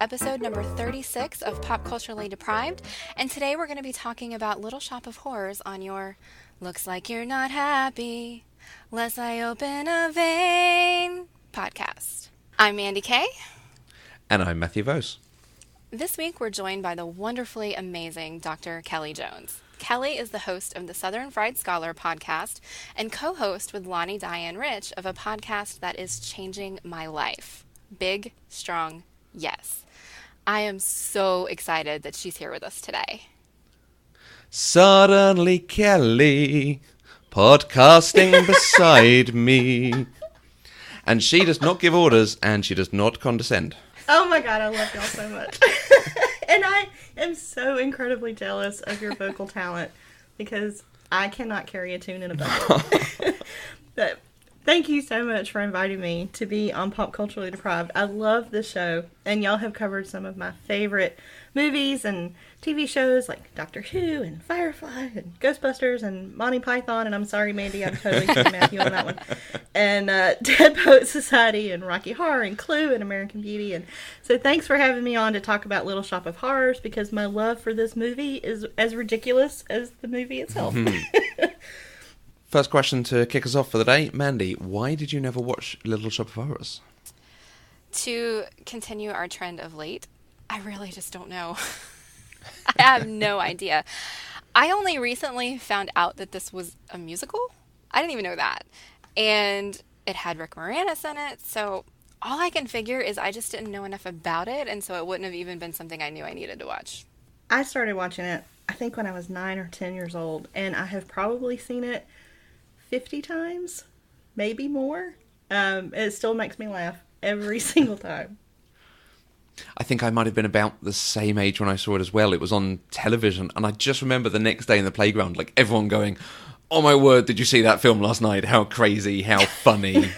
episode number 36 of Pop Culturally Deprived, and today we're going to be talking about Little Shop of Horrors on your Looks Like You're Not Happy, Lest I Open a Vein podcast. I'm Mandi Kay. And I'm Matthew Vose. This week we're joined by the wonderfully amazing Dr. Kelly Jones. Kelly is the host of the Southern Fried Scholar podcast and co-host with Lonnie Diane Rich of a podcast that is changing my life. Big, strong, yes. I am so excited that she's here with us today. Suddenly Kelly, podcasting beside me. And she does not give orders, and she does not condescend. Oh my god, I love y'all so much. And I am so incredibly jealous of your vocal talent because I cannot carry a tune in a bucket. But thank you so much for inviting me to be on Pop Culturally Deprived. I love this show, and y'all have covered some of my favorite movies and TV shows like Doctor Who and Firefly and Ghostbusters and Monty Python, and I'm sorry, Mandi, I'm totally kidding Matthew on that one. And Dead Poet Society and Rocky Horror and Clue and American Beauty. And so thanks for having me on to talk about Little Shop of Horrors because my love for this movie is as ridiculous as the movie itself. First question to kick us off for the day. Mandi, why did you never watch Little Shop of Horrors? To continue our trend of late, I really just don't know. I have no idea. I only recently found out that this was a musical. I didn't even know that. And it had Rick Moranis in it, so all I can figure is I just didn't know enough about it, and so it wouldn't have even been something I knew I needed to watch. I started watching it, I think, when I was 9 or 10 years old, and I have probably seen it 50 times, maybe more. It still makes me laugh every single time. I think I might have been about the same age when I saw it as well. It was on television, and I just remember the next day in the playground, like everyone going, "Oh my word, did you see that film last night? How crazy, how funny."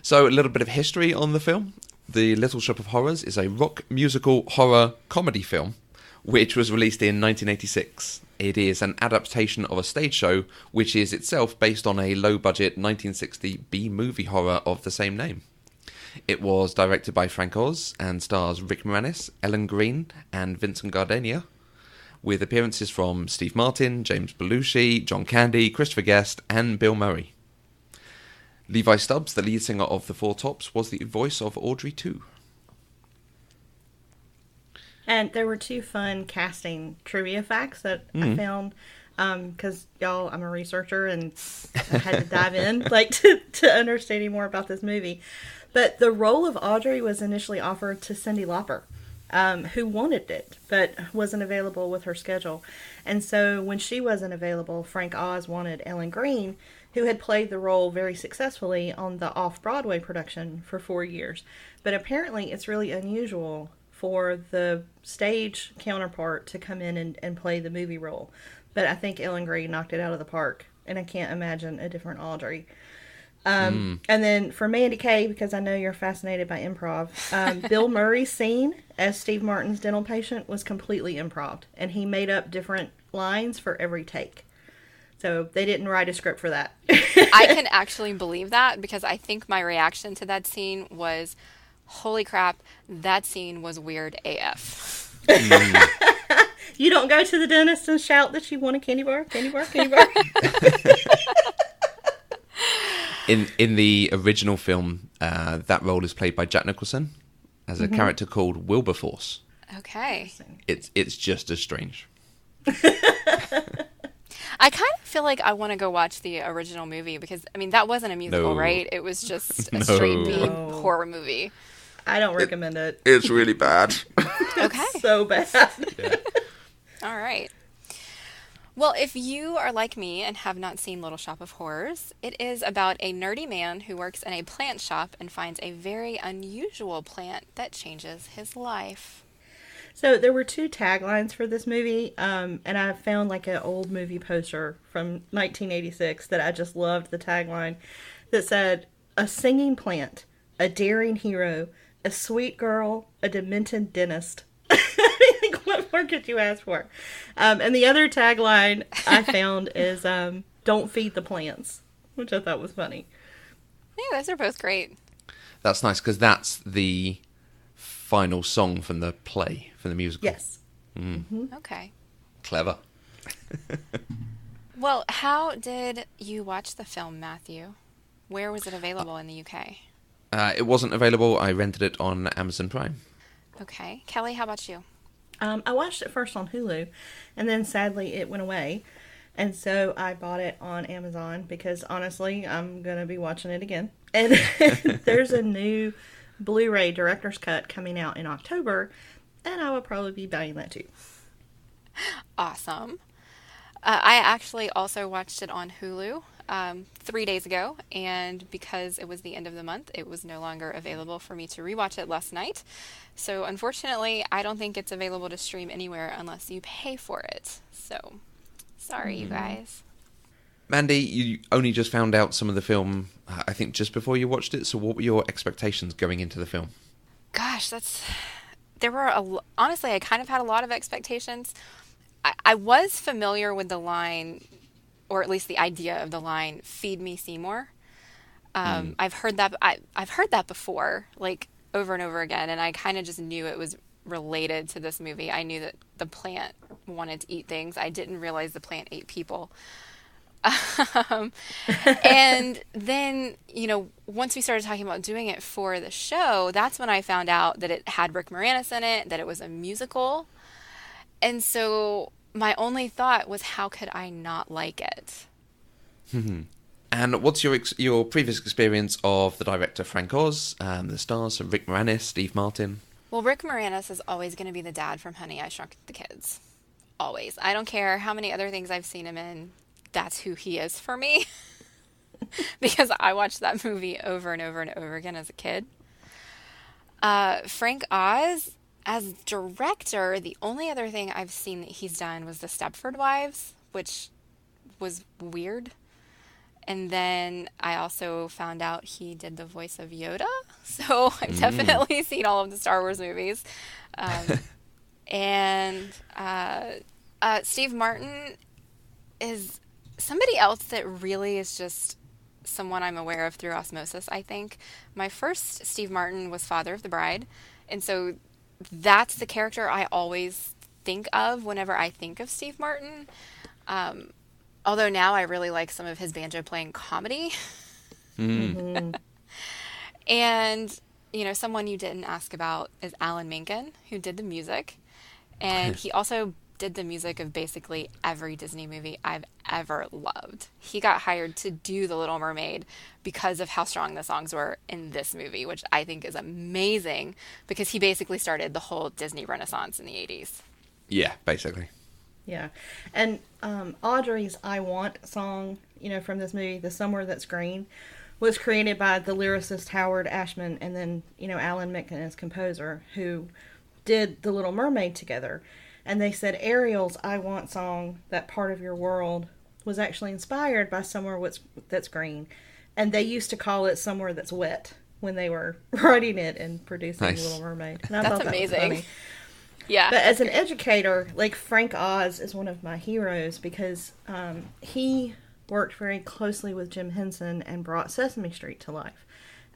So a little bit of history on the film. The Little Shop of Horrors is a rock musical horror comedy film, which was released in 1986. It is an adaptation of a stage show, which is itself based on a low-budget 1960 B-movie horror of the same name. It was directed by Frank Oz and stars Rick Moranis, Ellen Greene, and Vincent Gardenia, with appearances from Steve Martin, James Belushi, John Candy, Christopher Guest, and Bill Murray. Levi Stubbs, the lead singer of the Four Tops, was the voice of Audrey II. And there were two fun casting trivia facts that I found, because, y'all, I'm a researcher and I had to dive in, to understanding more about this movie. But the role of Audrey was initially offered to Cyndi Lauper, who wanted it, but wasn't available with her schedule. And so when she wasn't available, Frank Oz wanted Ellen Greene, who had played the role very successfully on the off-Broadway production for 4 years. But apparently it's really unusual for the stage counterpart to come in and play the movie role. But I think Ellen Greene knocked it out of the park, and I can't imagine a different Audrey. And then for Mandi Kay, because I know you're fascinated by improv, Bill Murray's scene as Steve Martin's dental patient was completely improv, and he made up different lines for every take. So they didn't write a script for that. I can actually believe that because I think my reaction to that scene was, holy crap, that scene was weird AF. You don't go to the dentist and shout that you want a candy bar, candy bar, candy bar. In the original film, that role is played by Jack Nicholson as a character called Wilberforce. Okay. It's just as strange. I kind of feel like I want to go watch the original movie because, I mean, that wasn't a musical, right? It was just a straight B horror movie. I don't recommend it. It's really bad. Okay. So bad. Yeah. All right. Well, if you are like me and have not seen Little Shop of Horrors, it is about a nerdy man who works in a plant shop and finds a very unusual plant that changes his life. So there were two taglines for this movie, and I found like an old movie poster from 1986 that I just loved the tagline that said, "A singing plant, a daring hero, a sweet girl, a demented dentist." Like, what more could you ask for? And the other tagline I found is, "Don't feed the plants," which I thought was funny. Yeah, those are both great. That's nice, because that's the final song from the play, from the musical. Yes. Okay. Clever. Well, how did you watch the film, Matthew? Where was it available in the UK? It wasn't available. I rented it on Amazon Prime. Okay. Kelly, how about you? I watched it first on Hulu, and then sadly it went away. And so I bought it on Amazon because honestly, I'm going to be watching it again. And there's a new Blu-ray director's cut coming out in October, and I will probably be buying that too. Awesome. I actually also watched it on Hulu 3 days ago, and because it was the end of the month, it was no longer available for me to rewatch it last night. So unfortunately, I don't think it's available to stream anywhere unless you pay for it. So, sorry, you guys. Mandy, you only just found out some of the film, I think, just before you watched it. So what were your expectations going into the film? Gosh, honestly, I kind of had a lot of expectations. I was familiar with the line, or at least the idea of the line, "Feed me, Seymour." I've heard that before, like over and over again, and I kind of just knew it was related to this movie. I knew that the plant wanted to eat things. I didn't realize the plant ate people. And then, once we started talking about doing it for the show, that's when I found out that it had Rick Moranis in it, that it was a musical. And so my only thought was, how could I not like it? And what's your previous experience of the director Frank Oz, the stars, so Rick Moranis, Steve Martin? Well, Rick Moranis is always going to be the dad from Honey, I Shrunk the Kids. Always. I don't care how many other things I've seen him in. That's who he is for me. Because I watched that movie over and over and over again as a kid. Frank Oz, as director, the only other thing I've seen that he's done was The Stepford Wives, which was weird. And then I also found out he did the voice of Yoda. So I've definitely seen all of the Star Wars movies. And Steve Martin is somebody else that really is just someone I'm aware of through osmosis, I think. My first Steve Martin was Father of the Bride. And so that's the character I always think of whenever I think of Steve Martin. Although now I really like some of his banjo playing comedy. And, someone you didn't ask about is Alan Menken, who did the music. And he also did the music of basically every Disney movie I've ever loved. He got hired to do The Little Mermaid because of how strong the songs were in this movie, which I think is amazing because he basically started the whole Disney Renaissance in the 80s. Yeah, basically. Yeah. And Audrey's I Want song, from this movie, The Somewhere That's Green, was created by the lyricist Howard Ashman and then, Alan Menken as composer, who did The Little Mermaid together. And they said Ariel's I Want song, That Part of Your World, was actually inspired by Somewhere That's Green. And they used to call it Somewhere That's Wet when they were writing it and producing The Little Mermaid. And I That's thought amazing. That was funny. Yeah. But as an educator, like Frank Oz is one of my heroes because he worked very closely with Jim Henson and brought Sesame Street to life.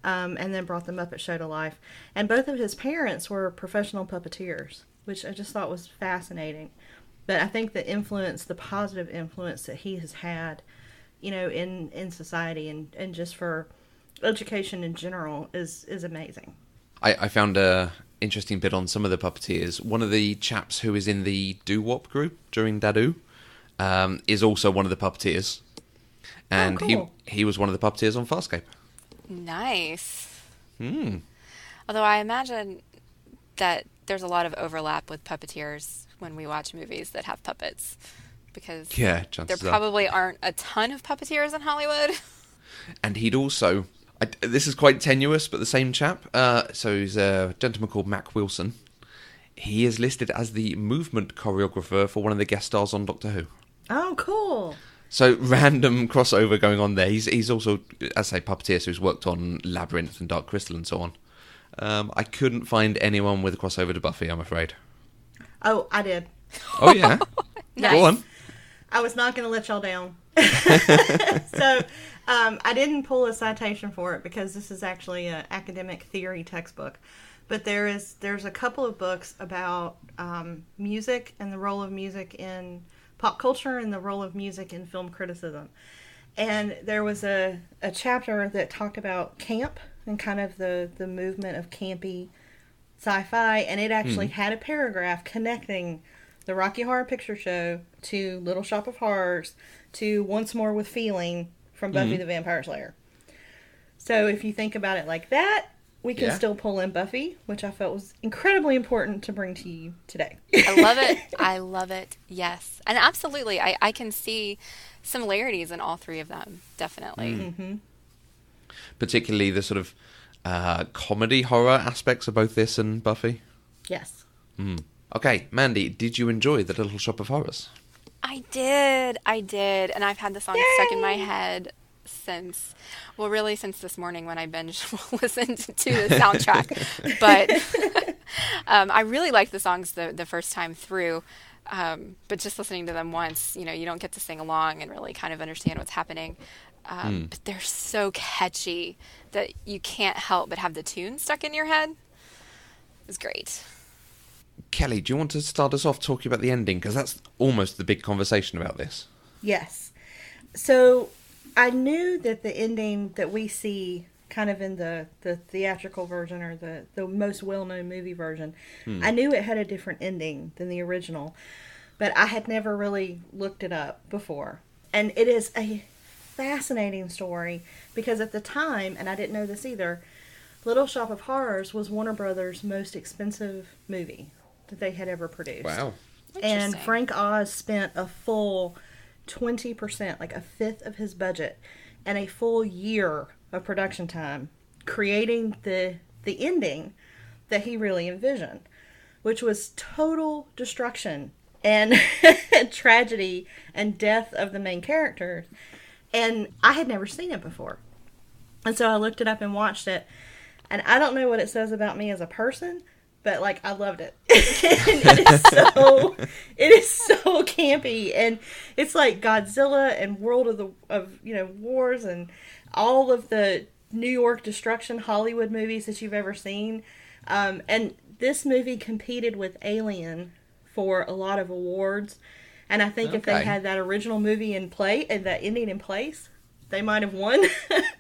And then brought the Muppet Show to life. And both of his parents were professional puppeteers, which I just thought was fascinating. But I think the positive influence that he has had, in society and just for education in general is amazing. I found a interesting bit on some of the puppeteers. One of the chaps who is in the doo-wop group during Dadoo is also one of the puppeteers. And cool. he was one of the puppeteers on Farscape. Nice. Although I imagine that there's a lot of overlap with puppeteers when we watch movies that have puppets. Because there probably aren't a ton of puppeteers in Hollywood. And he'd also... this is quite tenuous, but the same chap. So he's a gentleman called Mac Wilson. He is listed as the movement choreographer for one of the guest stars on Doctor Who. Oh, cool. So random crossover going on there. He's also, as I say, puppeteer, so he's worked on Labyrinth and Dark Crystal and so on. I couldn't find anyone with a crossover to Buffy, I'm afraid. Oh, I did. Oh, yeah? Nice. Go on. I was not going to let y'all down. So I didn't pull a citation for it because this is actually an academic theory textbook. But there's a couple of books about music and the role of music in pop culture and the role of music in film criticism. And there was a chapter that talked about camp and kind of the movement of campy sci-fi, and it actually had a paragraph connecting the Rocky Horror Picture Show to Little Shop of Horrors to Once More with Feeling from Buffy the Vampire Slayer. So if you think about it like that, we can still pull in Buffy, which I felt was incredibly important to bring to you today. I love it. I love it. Yes. And absolutely, I can see similarities in all three of them. Definitely. Mm-hmm. Particularly the sort of comedy horror aspects of both this and Buffy. Yes. Okay, Mandy, did you enjoy The Little Shop of Horrors? I did. And I've had the song stuck in my head since this morning when I binge listened to the soundtrack. But I really liked the songs the first time through. But just listening to them once, you don't get to sing along and really kind of understand what's happening. But they're so catchy that you can't help but have the tune stuck in your head. It was great. Kelly, do you want to start us off talking about the ending? Because that's almost the big conversation about this. Yes. So I knew that the ending that we see kind of in the theatrical version or the most well-known movie version, I knew it had a different ending than the original, but I had never really looked it up before. And it is a fascinating story because at the time, and I didn't know this either, Little Shop of Horrors was Warner Brothers' most expensive movie that they had ever produced. Wow. And Frank Oz spent a full 20%, like a fifth of his budget, and a full year of production time creating the ending that he really envisioned, which was total destruction and tragedy and death of the main characters. And I had never seen it before. And so I looked it up and watched it. And I don't know what it says about me as a person, but like I loved it. It is so campy, and it's like Godzilla and World of Wars and all of the New York destruction Hollywood movies that you've ever seen. And this movie competed with Alien for a lot of awards. And I think if they had that original movie in play and that ending in place, they might have won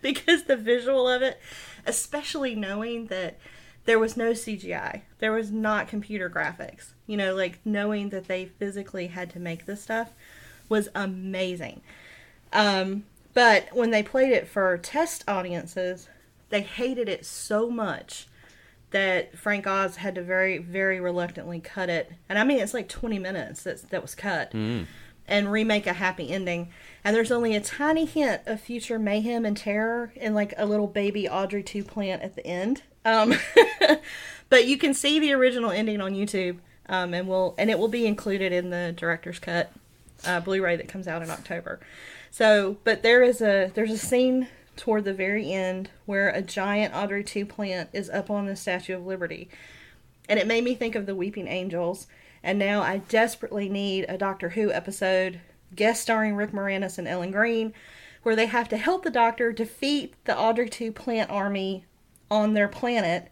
because the visual of it, especially knowing that there was no CGI, there was not computer graphics, like knowing that they physically had to make this stuff was amazing. But when they played it for test audiences, they hated it so much that Frank Oz had to very, very reluctantly cut it. And I mean, it's like 20 minutes that was cut. And remake a happy ending. And there's only a tiny hint of future mayhem and terror in like a little baby Audrey 2 plant at the end. But you can see the original ending on YouTube. And it will be included in the director's cut Blu-ray that comes out in October. So, but there's a scene toward the very end where a giant Audrey 2 plant is up on the Statue of Liberty. And it made me think of the Weeping Angels. And now I desperately need a Doctor Who episode, guest starring Rick Moranis and Ellen Greene, where they have to help the Doctor defeat the Audrey 2 plant army on their planet,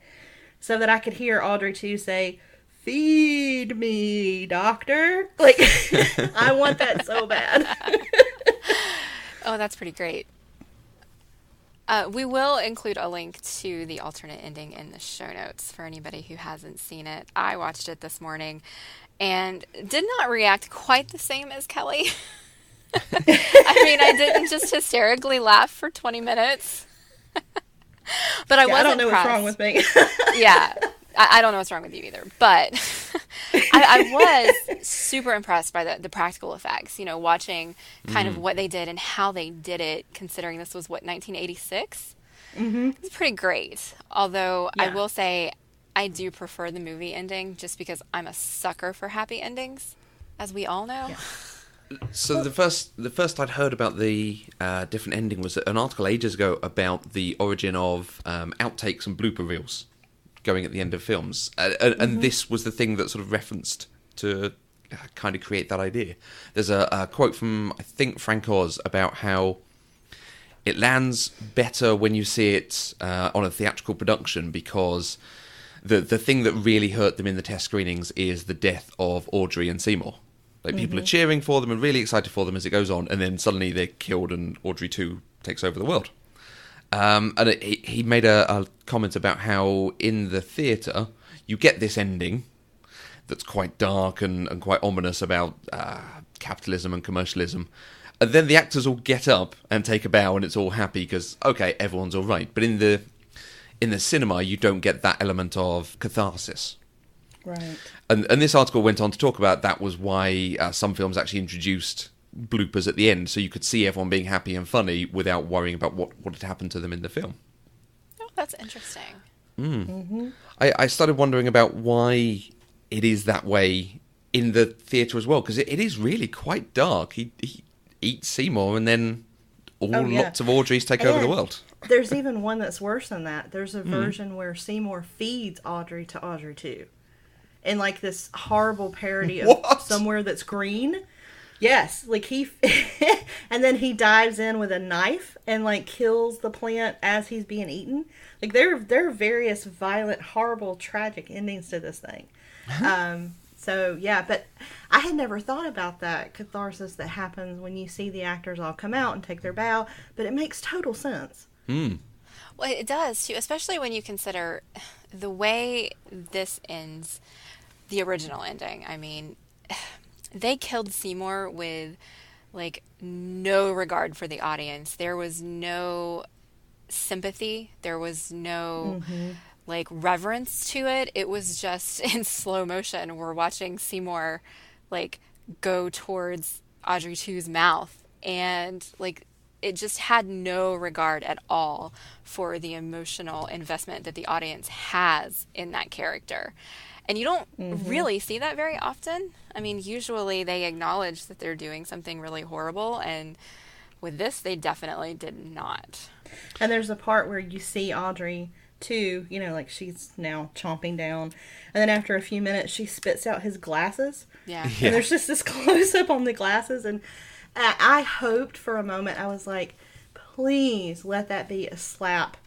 so that I could hear Audrey 2 say, "Feed me, Doctor." Like, I want that so bad. Oh, that's pretty great. We will include a link to the alternate ending in the show notes for anybody who hasn't seen it. I watched it this morning and did not react quite the same as Kelly. I mean, I didn't just hysterically laugh for 20 minutes. But I was I don't know impressed. what's wrong with me. Yeah, I don't know what's wrong with you either. But I was super impressed by the practical effects, watching kind of what they did and how they did it, considering this was, 1986? Mm-hmm. It's pretty great. Although I will say I do prefer the movie ending just because I'm a sucker for happy endings, as we all know. Yeah. So the first I'd heard about the different ending was an article ages ago about the origin of outtakes and blooper reels going at the end of films, and this was the thing that sort of referenced to kind of create that idea. There's a quote from, I think, Frank Oz about how it lands better when you see it on a theatrical production, because the thing that really hurt them in the test screenings is the death of Audrey and Seymour. Like, people are cheering for them and really excited for them as it goes on, and then suddenly they're killed and Audrey 2 takes over the world. And he made a comment about how in the theatre you get this ending that's quite dark and quite ominous about capitalism and commercialism. And then the actors all get up and take a bow and it's all happy because, okay, everyone's all right. But in the cinema, you don't get that element of catharsis. Right. And this article went on to talk about that was why some films actually introduced bloopers at the end, so you could see everyone being happy and funny without worrying about what had happened to them in the film. Oh, that's interesting. I started wondering about why it is that way in the theatre as well, because it is really quite dark. He eats Seymour and then lots of Audreys take over the world. There's even one that's worse than that. There's a version where Seymour feeds Audrey to Audrey 2. In like this horrible parody of Somewhere That's Green. Yes, like and then he dives in with a knife and like kills the plant as he's being eaten. Like there are various violent, horrible, tragic endings to this thing. So yeah, but I had never thought about that catharsis that happens when you see the actors all come out and take their bow, but it makes total sense. Well, it does too, especially when you consider the way this ends, the original ending. I mean, they killed Seymour with like no regard for the audience. There was no sympathy. There was no like reverence to it. It was just in slow motion. We're watching Seymour like go towards Audrey 2's mouth, and like it just had no regard at all for the emotional investment that the audience has in that character. And you don't really see that very often. I mean, usually they acknowledge that they're doing something really horrible, and with this, they definitely did not. And there's a part where you see Audrey, too, you know, like she's now chomping down, and then after a few minutes, she spits out his glasses. Yeah. And there's just this close-up on the glasses, and I hoped for a moment, I was like, please let that be a slap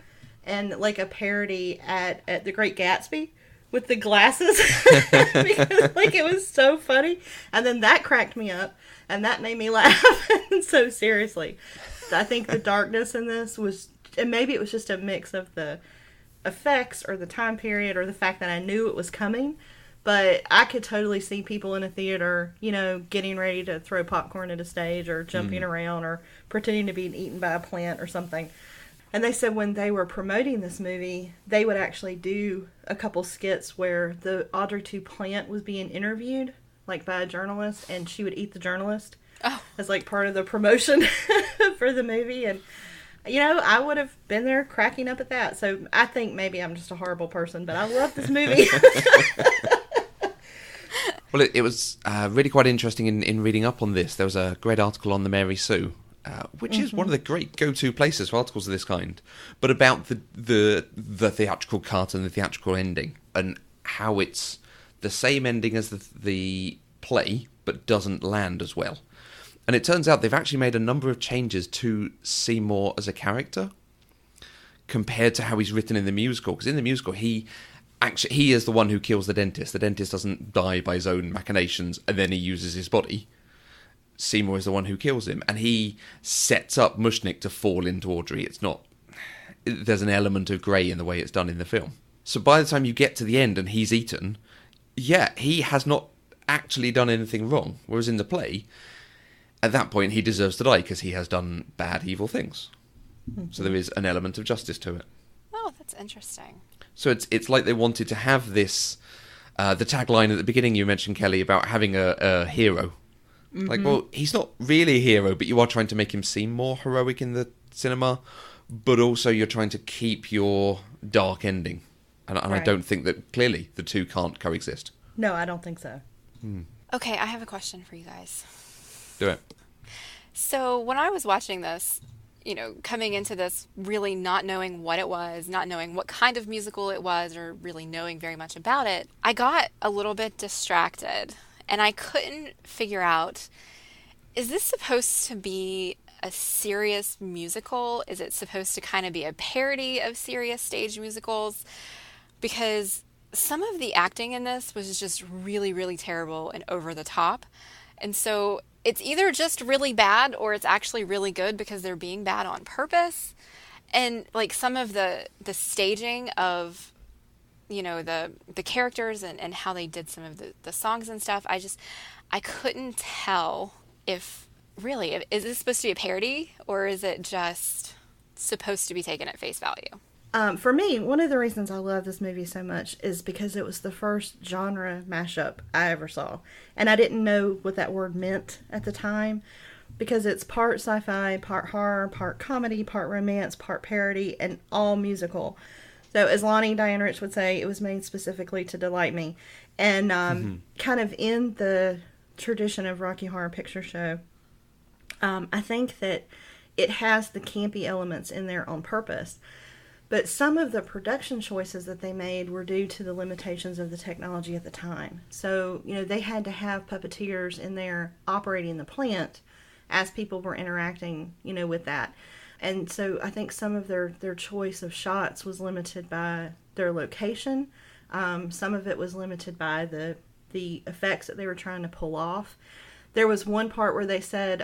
and like a parody at The Great Gatsby. With the glasses, because like it was so funny, and then that cracked me up, and that made me laugh. So seriously, I think the darkness in this was, and maybe it was just a mix of the effects or the time period or the fact that I knew it was coming, but I could totally see people in a theater, you know, getting ready to throw popcorn at a stage or jumping around or pretending to be eaten by a plant or something. And they said when they were promoting this movie, they would actually do a couple skits where the Audrey 2 plant was being interviewed, like by a journalist, and she would eat the journalist as like part of the promotion for the movie. And, you know, I would have been there cracking up at that. So I think maybe I'm just a horrible person, but I love this movie. Well, it was really quite interesting in reading up on this. There was a great article on the Mary Sue, which is one of the great go-to places for articles of this kind, but about the theatrical cut and the theatrical ending, and how it's the same ending as the play, but doesn't land as well. And it turns out they've actually made a number of changes to Seymour as a character compared to how he's written in the musical. Because in the musical, he is the one who kills the dentist. The dentist doesn't die by his own machinations, and then he uses his body. Seymour is the one who kills him, and he sets up Mushnik to fall into Audrey. There's an element of grey in the way it's done in the film. So by the time you get to the end and he's eaten, yeah, he has not actually done anything wrong. Whereas in the play, at that point, he deserves to die because he has done bad, evil things. So there is an element of justice to it. Oh, that's interesting. So it's like they wanted to have this, the tagline at the beginning you mentioned, Kelly, about having a hero. Like, well, he's not really a hero, but you are trying to make him seem more heroic in the cinema, but also you're trying to keep your dark ending. And I don't think that, clearly, the two can't coexist. No, I don't think so. Okay, I have a question for you guys. Do it. So when I was watching this, you know, coming into this really not knowing what it was, not knowing what kind of musical it was, or really knowing very much about it, I got a little bit distracted. and I couldn't figure out, is this supposed to be a serious musical? Is it supposed to kind of be a parody of serious stage musicals? Because some of the acting in this was just really, really terrible and over the top. And so it's either just really bad or it's actually really good because they're being bad on purpose. And like some of the staging of, you know, the characters and how they did some of the songs and stuff, I couldn't tell if really, is this supposed to be a parody or is it just supposed to be taken at face value? For me, one of the reasons I love this movie so much is because it was the first genre mashup I ever saw. And I didn't know what that word meant at the time because it's part sci-fi, part horror, part comedy, part romance, part parody, and all musical. So as Lonnie Diane Rich would say, it was made specifically to delight me. And kind of in the tradition of Rocky Horror Picture Show, I think that it has the campy elements in there on purpose. But some of the production choices that they made were due to the limitations of the technology at the time. So, you know, they had to have puppeteers in there operating the plant as people were interacting, you know, with that. And so I think some of their choice of shots was limited by their location. Some of it was limited by the effects that they were trying to pull off. There was one part where they said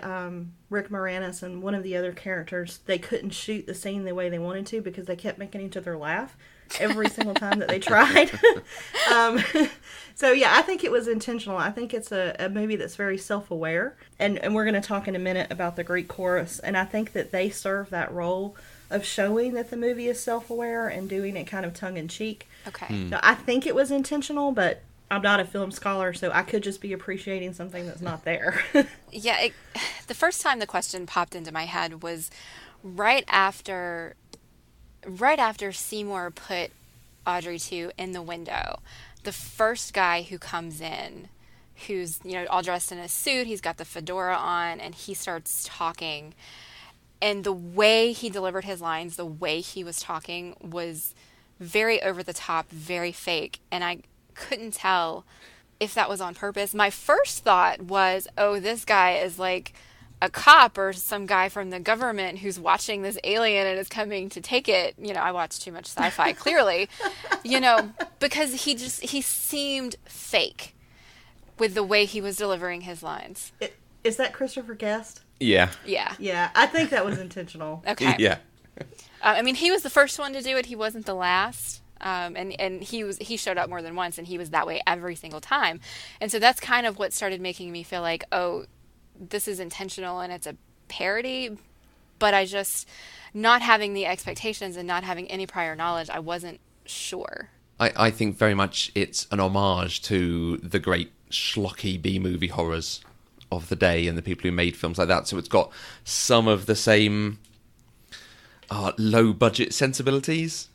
Rick Moranis and one of the other characters, they couldn't shoot the scene the way they wanted to because they kept making each other laugh every single time that they tried. So, yeah, I think it was intentional. I think it's a movie that's very self-aware. And we're going to talk in a minute about the Greek chorus. And I think that they serve that role of showing that the movie is self-aware and doing it kind of tongue-in-cheek. Okay. So I think it was intentional, but I'm not a film scholar, so I could just be appreciating something that's not there. Yeah, the first time the question popped into my head was right after Seymour put Audrey 2 in the window. The first guy who comes in, who's, you know, all dressed in a suit, he's got the fedora on, and he starts talking. And the way he delivered his lines, the way he was talking was very over the top, very fake, and I couldn't tell if that was on purpose. My first thought was, oh, this guy is like a cop or some guy from the government who's watching this alien and is coming to take it. You know, I watch too much sci-fi, clearly, you know, because he seemed fake with the way he was delivering his lines. Is that Christopher Guest? Yeah. Yeah. Yeah, I think that was intentional. Okay. Yeah. I mean, he was the first one to do it. He wasn't the last. And he showed up more than once, and he was that way every single time. And so that's kind of what started making me feel like, oh, this is intentional and it's a parody. But I just, not having the expectations and not having any prior knowledge, I wasn't sure. I think very much it's an homage to the great schlocky B-movie horrors of the day and the people who made films like that. So it's got some of the same low-budget sensibilities,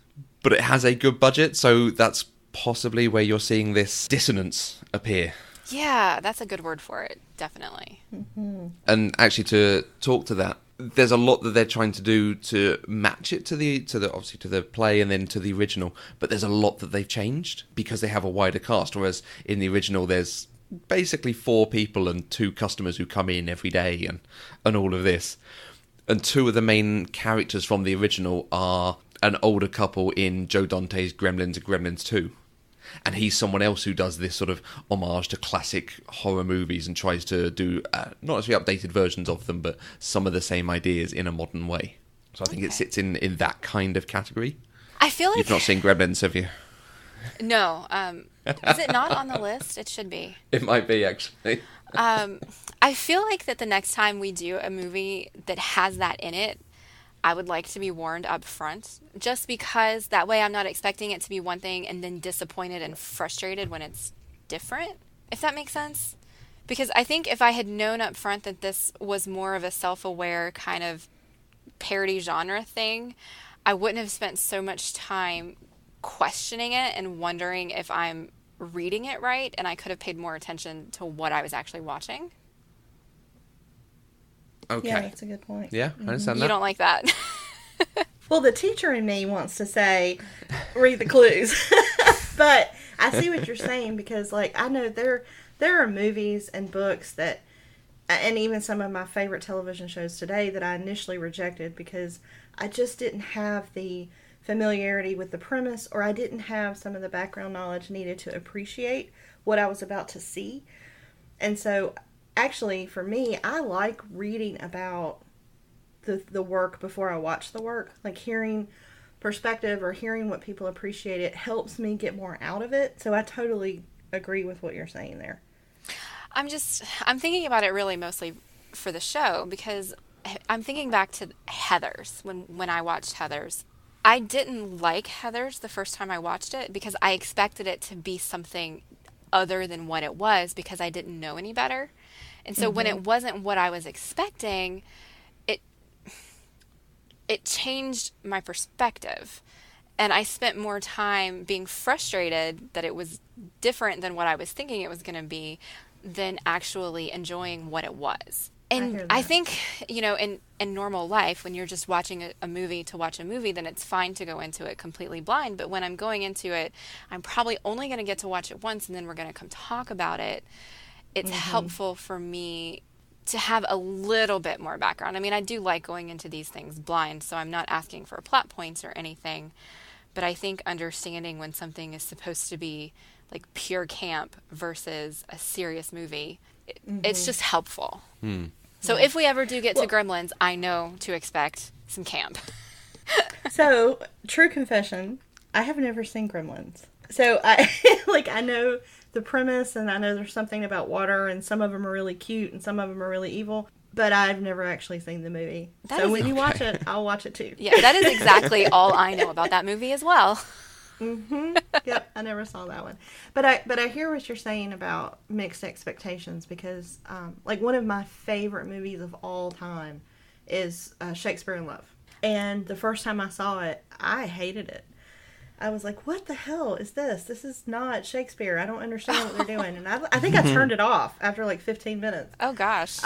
but it has a good budget, so that's possibly where you're seeing this dissonance appear. Yeah, that's a good word for it, definitely. Mm-hmm. And actually, to talk to that, there's a lot that they're trying to do to match it to the obviously to the play and then to the original, but there's a lot that they've changed because they have a wider cast, whereas in the original there's basically 4 people and 2 customers who come in every day and all of this. And 2 of the main characters from the original are an older couple in Joe Dante's Gremlins and Gremlins 2. And he's someone else who does this sort of homage to classic horror movies and tries to do not necessarily updated versions of them, but some of the same ideas in a modern way. So I think it sits in that kind of category. I feel like... You've not seen Gremlins, have you? No. Is it not on the list? It should be. It might be, actually. I feel like that the next time we do a movie that has that in it, I would like to be warned up front, just because that way I'm not expecting it to be one thing and then disappointed and frustrated when it's different, if that makes sense. Because I think if I had known up front that this was more of a self-aware kind of parody genre thing, I wouldn't have spent so much time questioning it and wondering if I'm reading it right, and I could have paid more attention to what I was actually watching. Okay. Yeah, that's a good point. Yeah, I understand that. You don't like that. Well, the teacher in me wants to say, read the clues. But I see what you're saying because, like, I know there there are movies and books that, and even some of my favorite television shows today that I initially rejected because I just didn't have the familiarity with the premise, or I didn't have some of the background knowledge needed to appreciate what I was about to see. And so, actually, for me, I like reading about the work before I watch the work. Like hearing perspective or hearing what people appreciate, it helps me get more out of it. So I totally agree with what you're saying there. I'm thinking about it really mostly for the show because I'm thinking back to Heathers when I watched Heathers. I didn't like Heathers the first time I watched it because I expected it to be something other than what it was because I didn't know any better. And so when it wasn't what I was expecting, it changed my perspective. And I spent more time being frustrated that it was different than what I was thinking it was going to be than actually enjoying what it was. And I think, in normal life, when you're just watching a movie to watch a movie, then it's fine to go into it completely blind. But when I'm going into it, I'm probably only going to get to watch it once and then we're going to come talk about it. It's helpful for me to have a little bit more background. I mean, I do like going into these things blind, so I'm not asking for plot points or anything. But I think understanding when something is supposed to be like pure camp versus a serious movie, it's just helpful. So if we ever do get to Gremlins, I know to expect some camp. So, true confession, I have never seen Gremlins. So I I know the premise, and I know there's something about water, and some of them are really cute, and some of them are really evil. But I've never actually seen the movie. So when you watch it, I'll watch it too. Yeah, that is exactly all I know about that movie as well. Yep, I never saw that one. But I hear what you're saying about mixed expectations because, one of my favorite movies of all time is Shakespeare in Love. And the first time I saw it, I hated it. I was like, what the hell is this? This is not Shakespeare. I don't understand what they're doing. And I think I turned it off after like 15 minutes. Oh, gosh.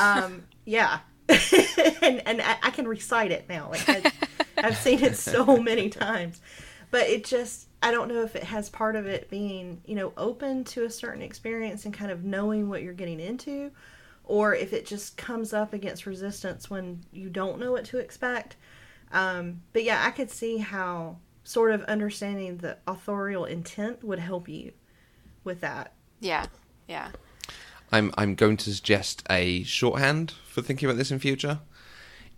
Yeah. and I can recite it now. Like I've seen it so many times. But it just, I don't know if it has part of it being, open to a certain experience and kind of knowing what you're getting into, or if it just comes up against resistance when you don't know what to expect. But yeah, I could see how sort of understanding the authorial intent would help you with that. Yeah. I'm going to suggest a shorthand for thinking about this in future.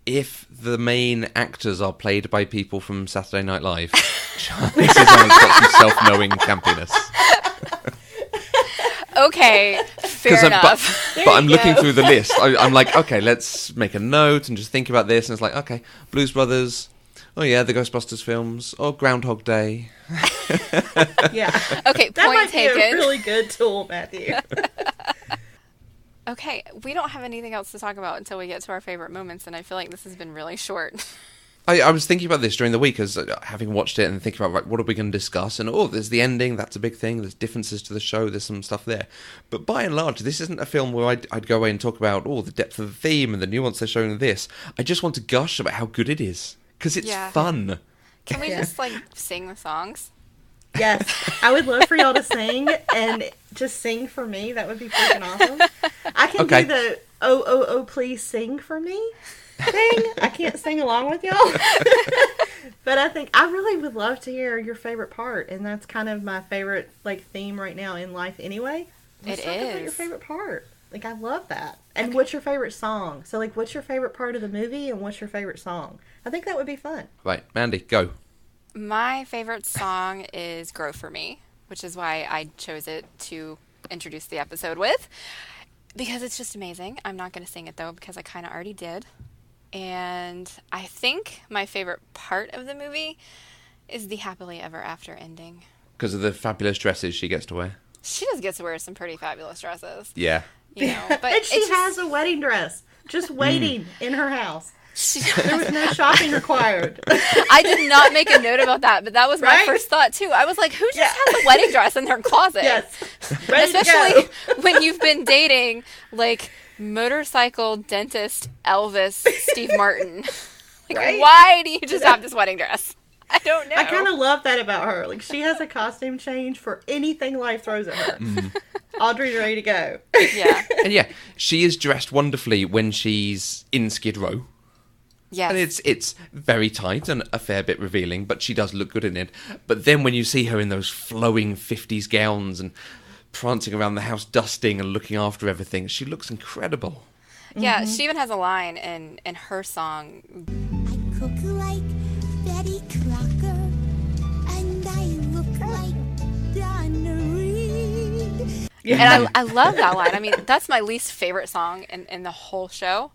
If the main actors are played by people from Saturday Night Live, chances are it's got some self-knowing campiness. Okay, fair enough. But I'm looking through the list. I'm like, okay, let's make a note and just think about this. And it's like, okay, Blues Brothers. Oh yeah, the Ghostbusters films. Oh, Groundhog Day. Yeah. Okay, that point might taken. Be a really good tool, Matthew. Okay, we don't have anything else to talk about until we get to our favorite moments, and I feel like this has been really short. I was thinking about this during the week as having watched it and thinking about, right, what are we going to discuss? And, there's the ending, that's a big thing. There's differences to the show, there's some stuff there. But by and large, this isn't a film where I'd go away and talk about, the depth of the theme and the nuance they're showing in this. I just want to gush about how good it is, because it's fun. Can we just, sing the songs? Yes, I would love for y'all to sing, and just sing for me. That would be freaking awesome. I can do the, oh, please sing for me thing. I can't sing along with y'all. But I think I really would love to hear your favorite part, and that's kind of my favorite, theme right now in life anyway. Let's talk about your favorite part. I love that. And what's your favorite song? So, what's your favorite part of the movie, and what's your favorite song? I think that would be fun. Right, Mandy, go. My favorite song is Grow For Me, which is why I chose it to introduce the episode with, because it's just amazing. I'm not going to sing it, though, because I kind of already did. And I think my favorite part of the movie is the happily ever after ending. Because of the fabulous dresses she gets to wear. She does get to wear some pretty fabulous dresses. Yeah. But and she has a wedding dress just waiting in her house. There was no shopping required. I did not make a note about that, but that was my first thought too. I was like, who just has a wedding dress in their closet? Yes. Ready Especially when you've been dating motorcycle dentist Elvis Steve Martin. Why do you just have this wedding dress? I don't know. I kind of love that about her. She has a costume change for anything life throws at her. Audrey's ready to go. Yeah. And yeah, she is dressed wonderfully when she's in Skid Row. Yes. And it's very tight and a fair bit revealing, but she does look good in it. But then when you see her in those flowing 50s gowns and prancing around the house dusting and looking after everything, she looks incredible. Yeah, she even has a line in her song. I cook like Betty Crocker, and I look like Donna Reed. And I love that line. I mean, that's my least favorite song in the whole show,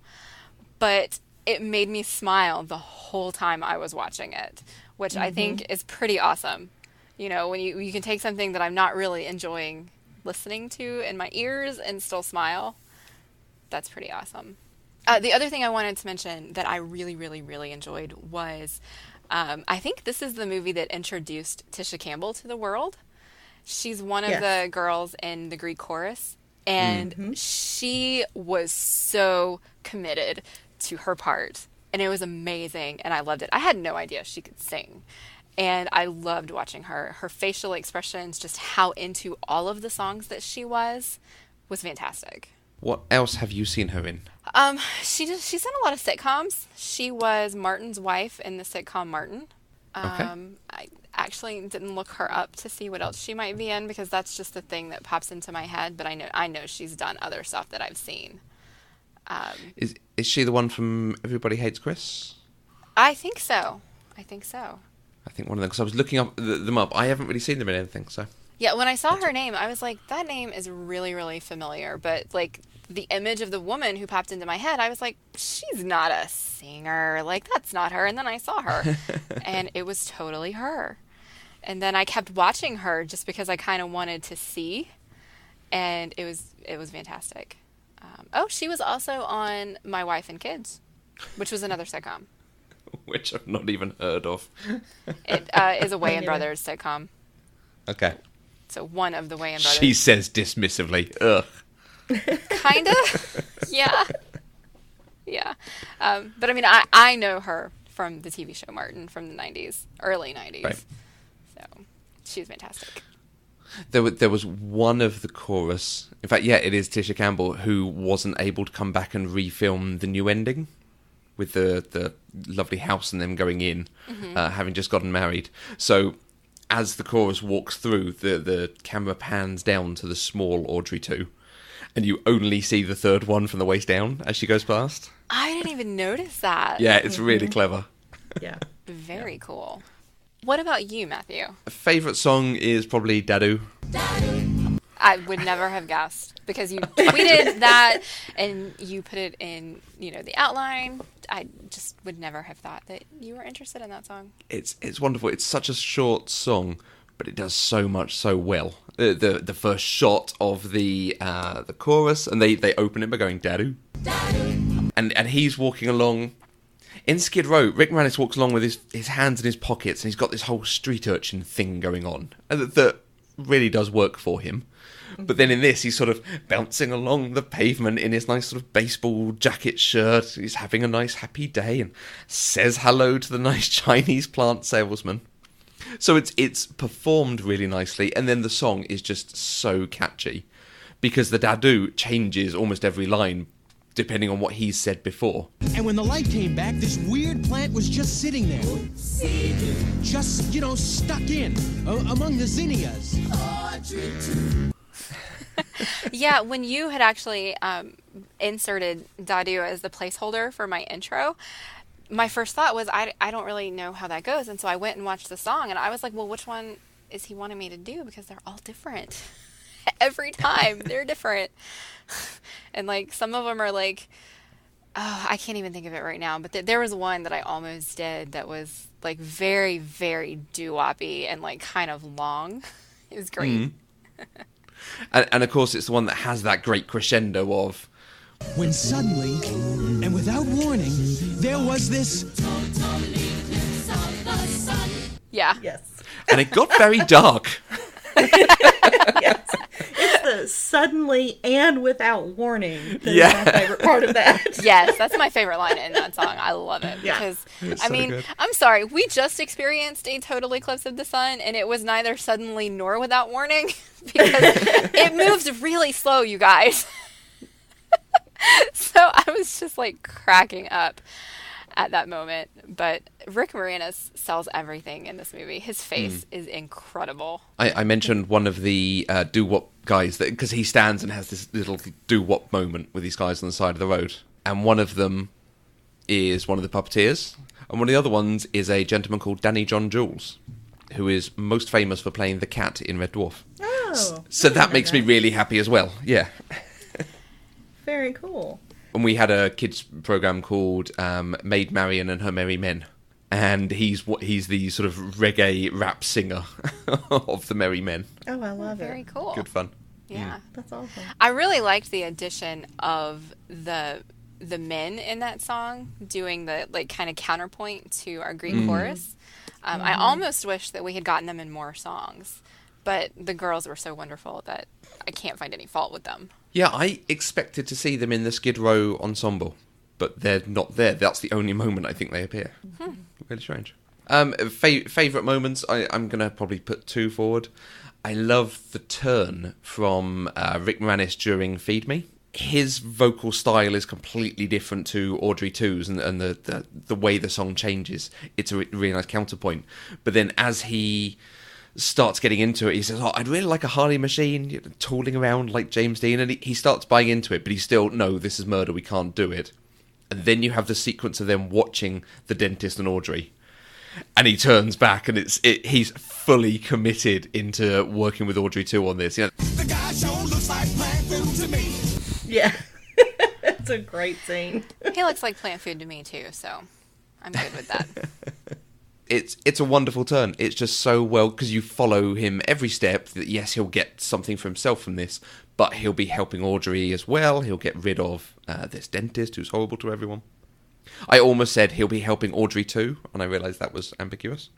but it made me smile the whole time I was watching it, which I think is pretty awesome. You know, when you can take something that I'm not really enjoying listening to in my ears and still smile, that's pretty awesome. The other thing I wanted to mention that I really, really, really enjoyed was, I think this is the movie that introduced Tisha Campbell to the world. She's one of the girls in the Greek chorus, and she was so committed to her part, and it was amazing, and I loved it. I had no idea she could sing, and I loved watching her. Her facial expressions, just how into all of the songs that she was fantastic. What else have you seen her in? She's in a lot of sitcoms. She was Martin's wife in the sitcom Martin. Okay. I actually didn't look her up to see what else she might be in, because that's just the thing that pops into my head, but I know she's done other stuff that I've seen. Is she the one from Everybody Hates Chris? I think so. I think one of them, because I was looking them up. I haven't really seen them in anything, so. Yeah, when I saw her name, I was like, that name is really, really familiar. But, like, the image of the woman who popped into my head, I was like, she's not a singer. Like, that's not her. And then I saw her, and it was totally her. And then I kept watching her just because I kind of wanted to see, and it was fantastic. She was also on My Wife and Kids, which was another sitcom. Which I've not even heard of. It is a Wayans Brothers sitcom. Okay. So one of the Wayans Brothers. She says dismissively, ugh. Kind of. Yeah. Yeah. But I mean, I know her from the TV show Martin from the 90s, early 90s. Right. So she's fantastic. There was one of the chorus. In fact, yeah, it is Tisha Campbell, who wasn't able to come back and refilm the new ending with the lovely house and them going in, having just gotten married. So as the chorus walks through, the camera pans down to the small Audrey 2, and you only see the third one from the waist down as she goes past. I didn't even notice that. Yeah, it's really clever. Yeah. Very cool. What about you, Matthew? Favourite song is probably Dadu. I would never have guessed, because you tweeted that and you put it in, the outline. I just would never have thought that you were interested in that song. It's wonderful. It's such a short song, but it does so much so well. The first shot of the chorus, and they open it by going Dadu. And he's walking along. In Skid Row, Rick Moranis walks along with his hands in his pockets, and he's got this whole street urchin thing going on that really does work for him. But then in this, he's sort of bouncing along the pavement in his nice sort of baseball jacket shirt. He's having a nice happy day and says hello to the nice Chinese plant salesman. So it's performed really nicely, and then the song is just so catchy because the Dadu changes almost every line depending on what he's said before. And when the light came back, this weird plant was just sitting there. Just, stuck in, among the zinnias. Yeah, when you had actually inserted Dadu as the placeholder for my intro, my first thought was, I don't really know how that goes. And so I went and watched the song, and I was like, well, which one is he wanting me to do? Because they're all different. Every time, they're different. And, like, some of them are like, I can't even think of it right now. But there was one that I almost did that was, like, very, very doo-woppy and, like, kind of long. It was great. Mm-hmm. And, of course, it's the one that has that great crescendo of... When suddenly, and without warning, there was this... Yeah. Yes. And it got very dark. Yes. It's the suddenly and without warning. That's Yeah. my favorite part of that. Yes, that's my favorite line in that song. I love it Yeah. because It's I so mean, good. I'm sorry, we just experienced a total eclipse of the sun, and it was neither suddenly nor without warning because it moves really slow, you guys. So I was just like cracking up at that moment. But Rick Moranis sells everything in this movie. His face is incredible. I mentioned one of the doo-wop guys, because he stands and has this little doo-wop moment with these guys on the side of the road. And one of them is one of the puppeteers. And one of the other ones is a gentleman called Danny John Jules, who is most famous for playing the cat in Red Dwarf. Oh. So I that didn't know makes me really happy as well. Yeah. Very cool. And we had a kids program called Maid Marian and Her Merry Men, and he's the sort of reggae rap singer of the Merry Men. Oh, I love Very it. cool. Good fun. Yeah. That's awesome. I really liked the addition of the men in that song doing the like kind of counterpoint to our Greek chorus. I almost wish that we had gotten them in more songs, but the girls were so wonderful that I can't find any fault with them. Yeah, I expected to see them in the Skid Row ensemble, but they're not there. That's the only moment I think they appear. Really strange. Favourite moments, I'm going to probably put two forward. I love the turn from Rick Moranis during Feed Me. His vocal style is completely different to Audrey 2's, and the way the song changes. It's a really nice counterpoint. But then as he starts getting into it, he says, I'd really like a Harley machine, tooling around like James Dean, and he starts buying into it, but he's still, no, this is murder, we can't do it. And then you have the sequence of them watching the dentist and Audrey, and he turns back, and he's fully committed into working with Audrey 2 on this. You know, The guy sure looks like plant food to me. Yeah. It's a great scene. He looks like plant food to me too, so I'm good with that. it's a wonderful turn. It's just so well, because you follow him every step, that yes, he'll get something for himself from this, but he'll be helping Audrey as well. He'll get rid of this dentist who's horrible to everyone. I almost said he'll be helping Audrey too, and I realised that was ambiguous.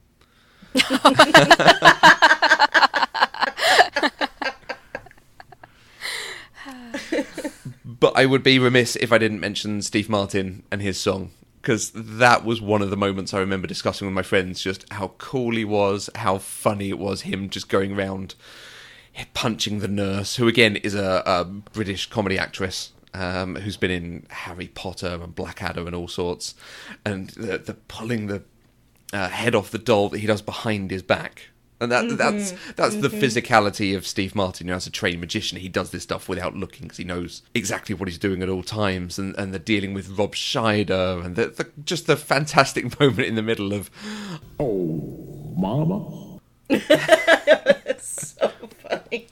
But I would be remiss if I didn't mention Steve Martin and his song, because that was one of the moments I remember discussing with my friends, just how cool he was, how funny it was, him just going around punching the nurse, who again is a British comedy actress, who's been in Harry Potter and Blackadder and all sorts, and the pulling the head off the doll that he does behind his back. And that's the physicality of Steve Martin. You know, as a trained magician, he does this stuff without looking, because he knows exactly what he's doing at all times. And the dealing with Rob Schneider, and just the fantastic moment in the middle of, Oh, mama. It's so funny.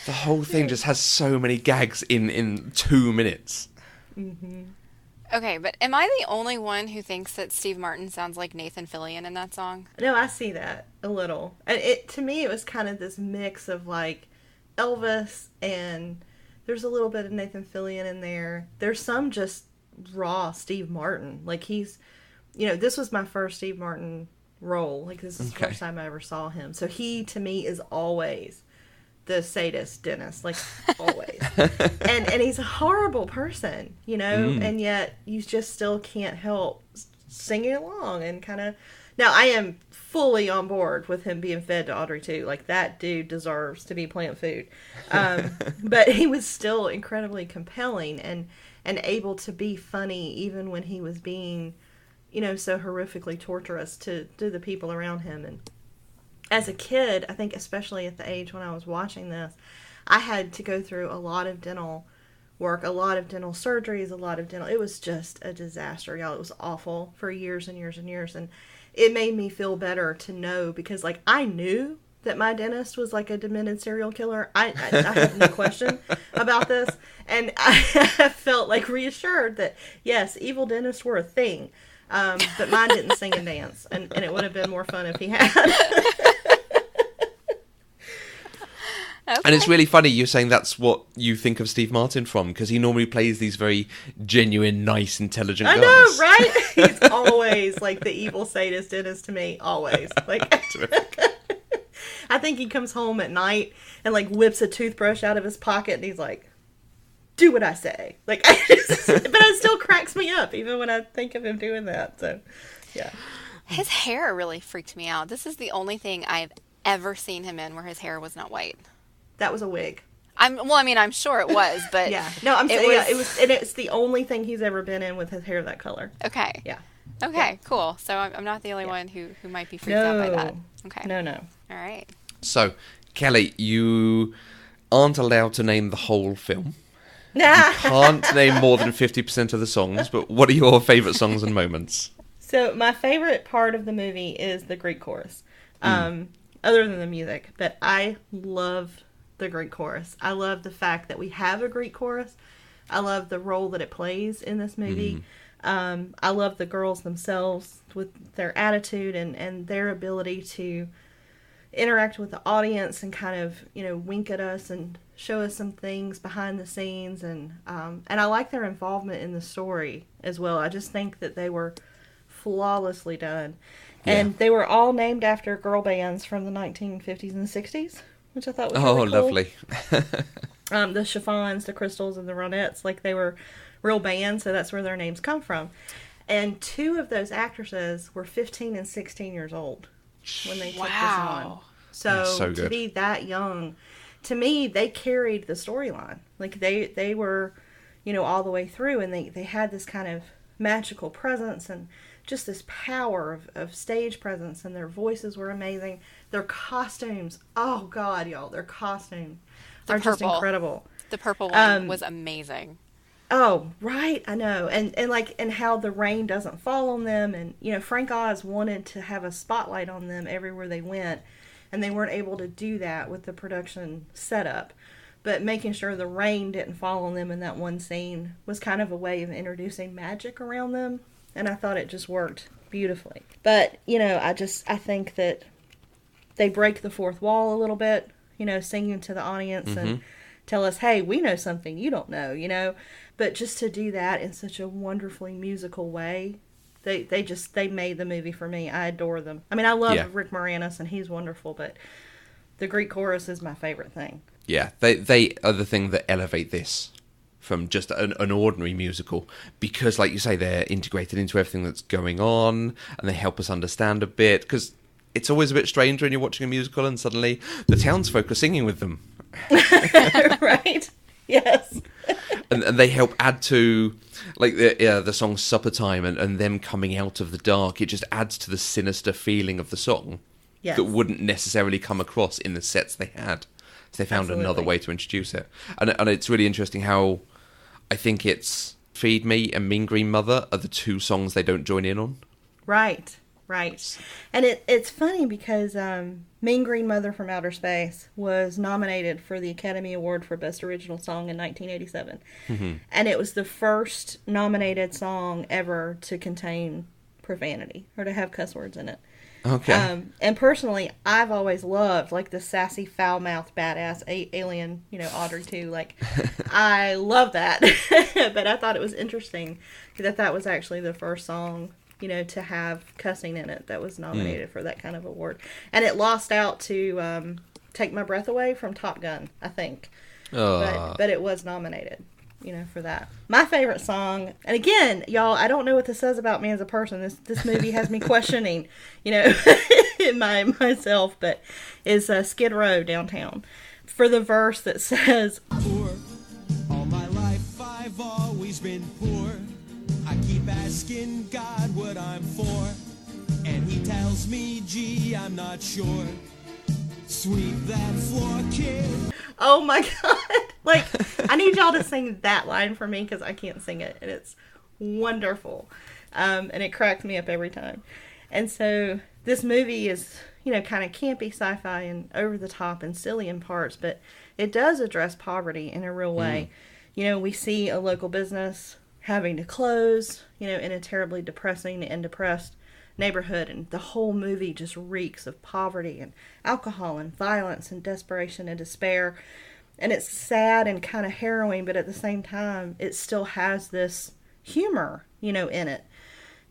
the whole thing just has so many gags in 2 minutes. Okay, but am I the only one who thinks that Steve Martin sounds like Nathan Fillion in that song? No, I see that a little. And to me, it was kind of this mix of like Elvis, and there's a little bit of Nathan Fillion in there. There's some just raw Steve Martin. Like this was my first Steve Martin role. Like this is the first time I ever saw him. So he, to me, is always the sadist dentist, like always. and he's a horrible person, and yet you just still can't help singing along and kind of. Now, I am fully on board with him being fed to Audrey too. Like, that dude deserves to be plant food. But he was still incredibly compelling and able to be funny even when he was being, so horrifically torturous to the people around him. And as a kid, I think especially at the age when I was watching this, I had to go through a lot of dental work, a lot of dental surgeries, it was just a disaster, y'all. It was awful for years and years and years. And it made me feel better to know, because like I knew that my dentist was like a demented serial killer. I have no question about this. And I felt like reassured that yes, evil dentists were a thing. But mine didn't sing and dance, and it would have been more fun if he had. Okay. And it's really funny you're saying that's what you think of Steve Martin from, because he normally plays these very genuine, nice, intelligent guys. I know, right? He's always like the evil sadist dentist to me, always. Like, I think he comes home at night and like whips a toothbrush out of his pocket and he's like, do what I say. Like, but it still cracks me up even when I think of him doing that. So, yeah. His hair really freaked me out. This is the only thing I've ever seen him in where his hair was not white. That was a wig. I'm sure it was, but yeah. No, I'm saying it was, and it's the only thing he's ever been in with his hair that color. Okay. Yeah. Okay, cool. So I'm not the only one who might be freaked out by that. Okay. No. All right. So, Kelly, you aren't allowed to name the whole film. You can't name more than 50% of the songs, but what are your favourite songs and moments? So, my favorite part of the movie is the Greek chorus, other than the music. But I love the Greek chorus. I love the fact that we have a Greek chorus. I love the role that it plays in this movie. I love the girls themselves with their attitude and their ability to interact with the audience and kind of, wink at us and show us some things behind the scenes. And I like their involvement in the story as well. I just think that they were flawlessly done. Yeah. And they were all named after girl bands from the 1950s and 60s, which I thought was really cool. Lovely. The Chiffons, the Crystals, and the Ronettes, like they were real bands, so that's where their names come from. And 2 of those actresses were 15 and 16 years old when they took this on. So to be that young, to me, they carried the storyline. Like they were, all the way through, and they had this kind of magical presence and just this power of stage presence, and their voices were amazing. Their costumes, oh God, y'all, their costumes are just incredible. The purple one was amazing. Oh, right, I know. And how the rain doesn't fall on them, and Frank Oz wanted to have a spotlight on them everywhere they went, and they weren't able to do that with the production setup. But making sure the rain didn't fall on them in that one scene was kind of a way of introducing magic around them, and I thought it just worked beautifully. But, I think that they break the fourth wall a little bit, singing to the audience and tell us, hey, we know something you don't know, But just to do that in such a wonderfully musical way, they made the movie for me. I adore them. I mean, I love Rick Moranis, and he's wonderful, but the Greek chorus is my favorite thing. Yeah, they are the thing that elevate this from just an ordinary musical, because, like you say, they're integrated into everything that's going on, and they help us understand a bit, because it's always a bit strange when you're watching a musical and suddenly the townsfolk are singing with them. Right? Yes. and they help add to, like, the song Supper Time and them coming out of the dark. It just adds to the sinister feeling of the song that wouldn't necessarily come across in the sets they had. So they found another way to introduce it. And it's really interesting how I think it's Feed Me and Mean Green Mother are the 2 songs they don't join in on. Right. And it's funny because Mean Green Mother from Outer Space was nominated for the Academy Award for Best Original Song in 1987. And it was the first nominated song ever to contain profanity or to have cuss words in it. Okay. And personally, I've always loved, like, the sassy, foul-mouthed, badass alien, Audrey, too. Like, I love that. But I thought it was interesting that was actually the first song, to have cussing in it that was nominated for that kind of award. And it lost out to Take My Breath Away from Top Gun, I think. But it was nominated, for that. My favorite song, and again, y'all, I don't know what this says about me as a person. This movie has me questioning, myself, but is Skid Row Downtown. For the verse that says, Poor. All my life I've always been poor. I keep asking God what I'm for, and he tells me, gee, I'm not sure. Sweep that floor, kid. Oh my God. Like, I need y'all to sing that line for me because I can't sing it, and it's wonderful. And it cracks me up every time. And so this movie is, kind of campy sci-fi and over the top and silly in parts, but it does address poverty in a real way. We see a local business having to close, in a terribly depressing and depressed neighborhood, and the whole movie just reeks of poverty and alcohol and violence and desperation and despair. And it's sad and kind of harrowing, but at the same time, it still has this humor, in it.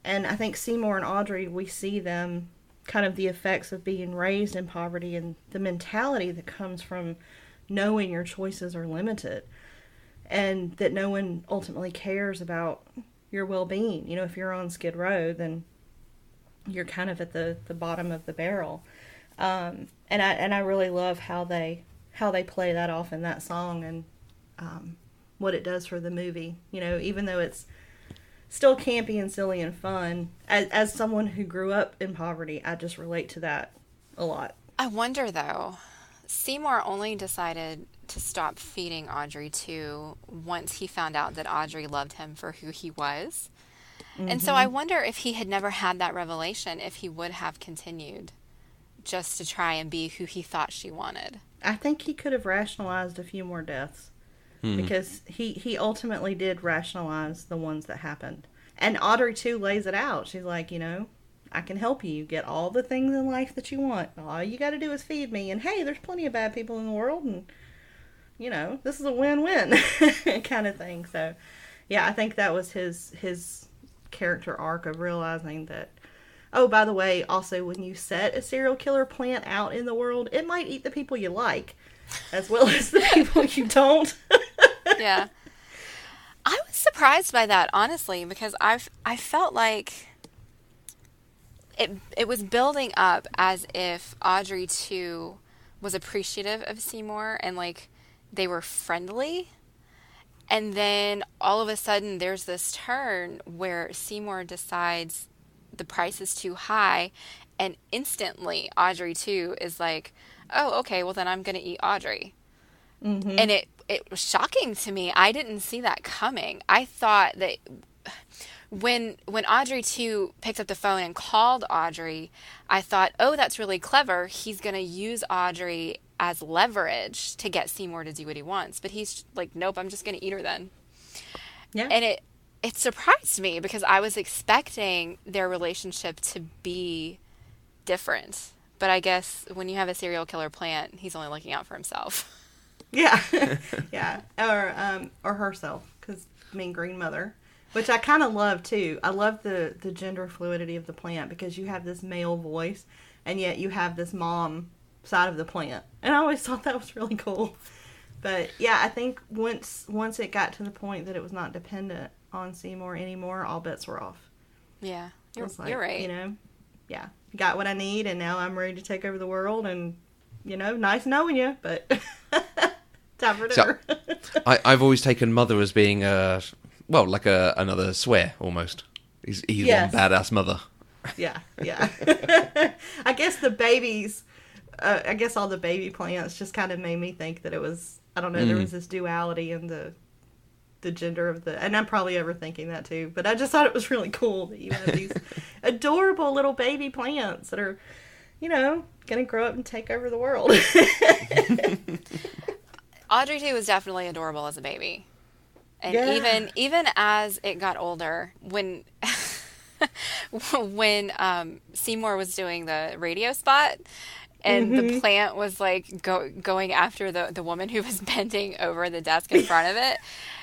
And I think Seymour and Audrey, we see them kind of the effects of being raised in poverty and the mentality that comes from knowing your choices are limited and that no one ultimately cares about your well-being. You know, if you're on Skid Row, then you're kind of at the bottom of the barrel. And I really love how they play that off in that song and what it does for the movie. You know, even though it's still campy and silly and fun, as someone who grew up in poverty, I just relate to that a lot. I wonder though, Seymour only decided to stop feeding Audrey too once he found out that Audrey loved him for who he was. And so I wonder if he had never had that revelation, if he would have continued just to try and be who he thought she wanted. I think he could have rationalized a few more deaths because he ultimately did rationalize the ones that happened. And Audrey too lays it out. She's like, you know, I can help you get all the things in life that you want. All you got to do is feed me. And hey, there's plenty of bad people in the world, and you know, this is a win-win kind of thing. So, yeah, I think that was his character arc of realizing that, oh, by the way, also when you set a serial killer plant out in the world, it might eat the people you like as well as the people you don't. Yeah. I was surprised by that, honestly, because I felt like it was building up as if Audrey too was appreciative of Seymour and like they were friendly. And then all of a sudden there's this turn where Seymour decides the price is too high, and instantly Audrey too is like, oh, okay, well then I'm going to eat Audrey. And it was shocking to me. I didn't see that coming. I thought that when Audrey too picked up the phone and called Audrey, I thought, oh, that's really clever. He's going to use Audrey as leverage to get Seymour to do what he wants. But he's like, nope, I'm just going to eat her then. Yeah. And it surprised me because I was expecting their relationship to be different. But I guess when you have a serial killer plant, he's only looking out for himself. Yeah. Yeah. Or herself, because I mean, Green Mother, which I kind of love too. I love the gender fluidity of the plant because you have this male voice and yet you have this mom side of the plant. And I always thought that was really cool. But yeah, I think once it got to the point that it was not dependent on Seymour anymore, all bets were off. Yeah, Like, you're right. You know, yeah, got what I need, and now I'm ready to take over the world. And you know, nice knowing you, but time for dinner. So, I've always taken mother as being like another swear almost. He's Yes. one badass mother. Yeah. I guess the babies. I guess all the baby plants just kind of made me think that it was. I don't know. There was this duality in the gender of the, and I'm probably overthinking that too. But I just thought it was really cool that you have these adorable little baby plants that are, you know, gonna grow up and take over the world. Audrey too was definitely adorable as a baby, and Yeah. even as it got older, when Seymour was doing the radio spot. And the plant was like going after the woman who was bending over the desk in front of it.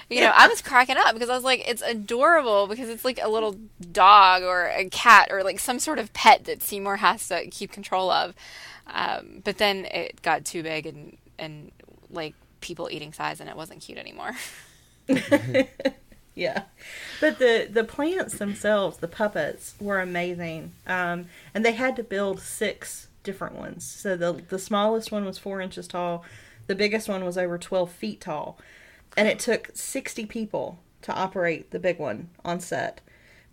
You know, I was cracking up because I was like, it's adorable because it's like a little dog or a cat or like some sort of pet that Seymour has to keep control of. But then it got too big and like people eating size and it wasn't cute anymore. Yeah. But the plants themselves, the puppets, were amazing. And they had to build 6 different ones. So the smallest one was 4 inches tall. The biggest one was over 12 feet tall. And it took 60 people to operate the big one on set.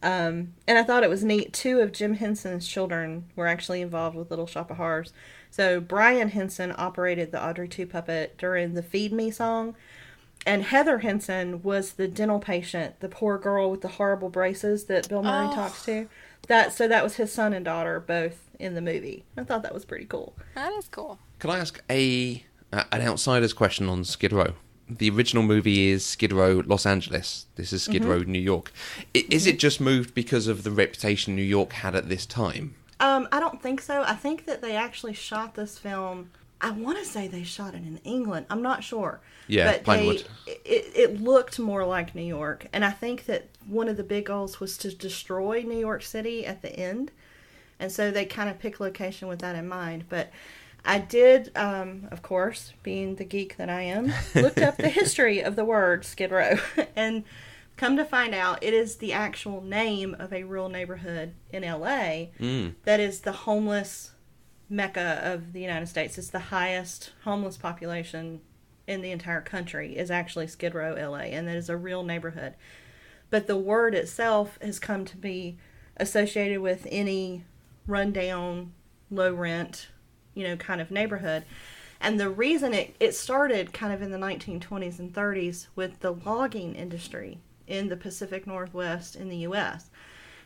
And I thought it was neat. 2 of Jim Henson's children were actually involved with Little Shop of Horrors. So Brian Henson operated the Audrey 2 puppet during the Feed Me song. And Heather Henson was the dental patient, the poor girl with the horrible braces that Bill Murray talks to. That was his son and daughter, both in the movie. I thought that was pretty cool. That is cool. Can I ask an outsider's question on Skid Row? The original movie is Skid Row, Los Angeles. This is Skid Row, New York. Is it just moved because of the reputation New York had at this time? I don't think so. I think that they actually shot this film. I want to say they shot it in England. I'm not sure. Yeah, but Pinewood. It looked more like New York. And I think that one of the big goals was to destroy New York City at the end. And so they kind of pick location with that in mind. But I did, of course, being the geek that I am, looked up the history of the word Skid Row. And come to find out, it is the actual name of a real neighborhood in LA that is the homeless mecca of the United States. It's the highest homeless population in the entire country is actually Skid Row, LA, and that is a real neighborhood. But the word itself has come to be associated with any rundown, low rent, kind of neighborhood. And the reason it started kind of in the 1920s and 30s with the logging industry in the Pacific Northwest in the U.S.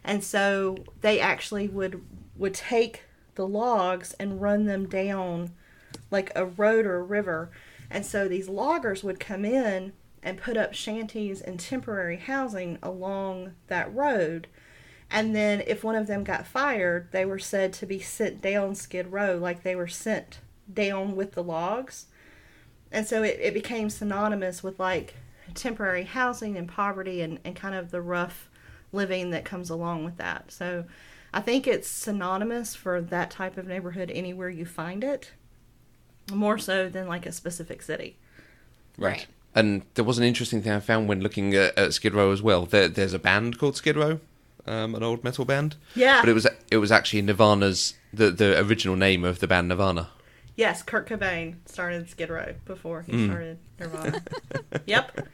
And so they actually would take the logs and run them down like a road or a river. And so these loggers would come in and put up shanties and temporary housing along that road. And then if one of them got fired, they were said to be sent down Skid Row, like they were sent down with the logs. And so it became synonymous with like temporary housing and poverty and kind of the rough living that comes along with that. So I think it's synonymous for that type of neighborhood anywhere you find it, more so than like a specific city. Right. And there was an interesting thing I found when looking at Skid Row as well. There's a band called Skid Row, an old metal band. Yeah. But it was actually Nirvana's, the original name of the band Nirvana. Yes, Kurt Cobain started Skid Row before he started Nirvana. Yep.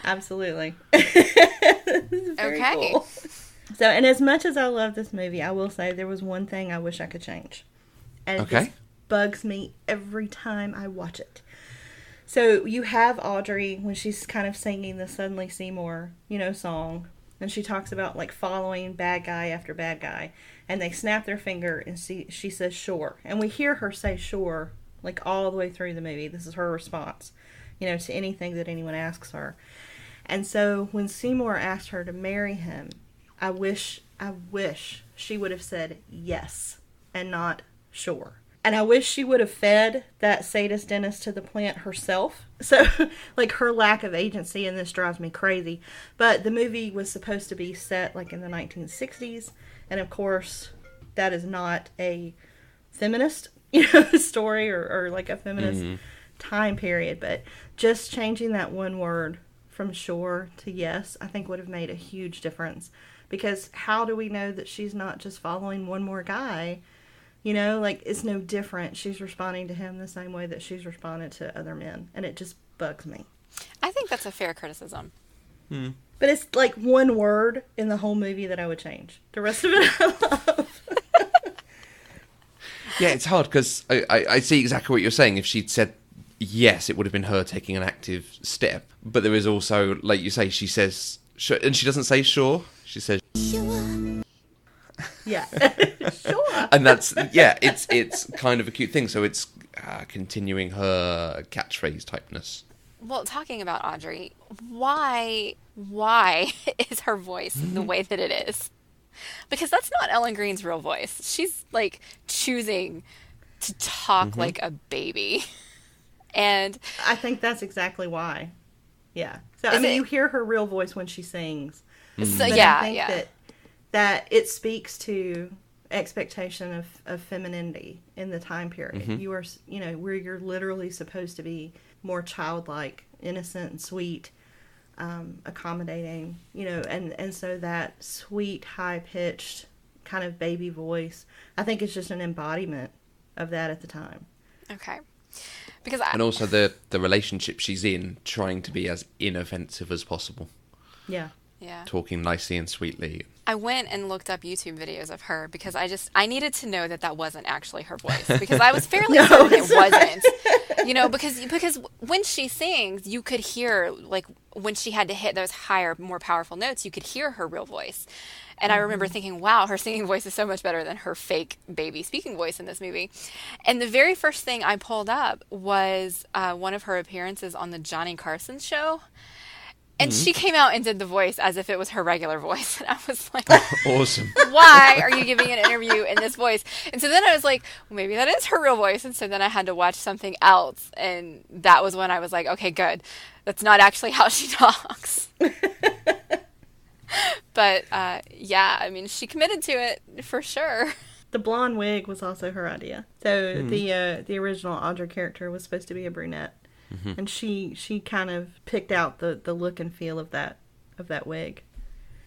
Absolutely. Very Okay. cool. So, and as much as I love this movie, I will say there was one thing I wish I could change. And it just bugs me every time I watch it. So you have Audrey when she's kind of singing the Suddenly Seymour, song. And she talks about like following bad guy after bad guy. And they snap their finger and she says sure. And we hear her say sure like all the way through the movie. This is her response, to anything that anyone asks her. And so when Seymour asked her to marry him, I wish she would have said yes and not sure. And I wish she would have fed that sadist dentist to the plant herself. So, like, her lack of agency in this drives me crazy. But the movie was supposed to be set, like, in the 1960s. And, of course, that is not a feminist, story or like, a feminist time period. But just changing that one word from sure to yes, I think would have made a huge difference. Because how do we know that she's not just following one more guy? Like, it's no different. She's responding to him the same way that she's responded to other men. And it just bugs me. I think that's a fair criticism. But it's like one word in the whole movie that I would change. The rest of it I love. Yeah, it's hard because I see exactly what you're saying. If she'd said yes, it would have been her taking an active step. But there is also, like you say, she says, sure, and she doesn't say sure. She says, Sure. Yeah. Sure. and that's, it's kind of a cute thing. So it's continuing her catchphrase typeness. Well, talking about Audrey, why is her voice the way that it is? Because that's not Ellen Green's real voice. She's like choosing to talk like a baby. And I think that's exactly why. Yeah. So, you hear her real voice when she sings. So, But yeah, I think yeah. that it speaks to expectation of femininity in the time period. You are, where you're literally supposed to be more childlike, innocent and sweet, accommodating, and so that sweet, high-pitched kind of baby voice, I think it's just an embodiment of that at the time. Okay. Because And also the relationship she's in, trying to be as inoffensive as possible. Yeah. yeah. Talking nicely and sweetly. I went and looked up YouTube videos of her because I needed to know that wasn't actually her voice, because I was fairly certain it wasn't. Because when she sings, you could hear, like, when she had to hit those higher, more powerful notes, you could hear her real voice. And I remember thinking, wow, her singing voice is so much better than her fake baby speaking voice in this movie. And the very first thing I pulled up was one of her appearances on the Johnny Carson show. And she came out and did the voice as if it was her regular voice. And I was like, Awesome. why are you giving an interview in this voice? And so then I was like, well, maybe that is her real voice. And so then I had to watch something else. And that was when I was like, okay, good. That's not actually how she talks. But, yeah, I mean, she committed to it for sure. The blonde wig was also her idea. So the original Audrey character was supposed to be a brunette, and she kind of picked out the look and feel of that wig.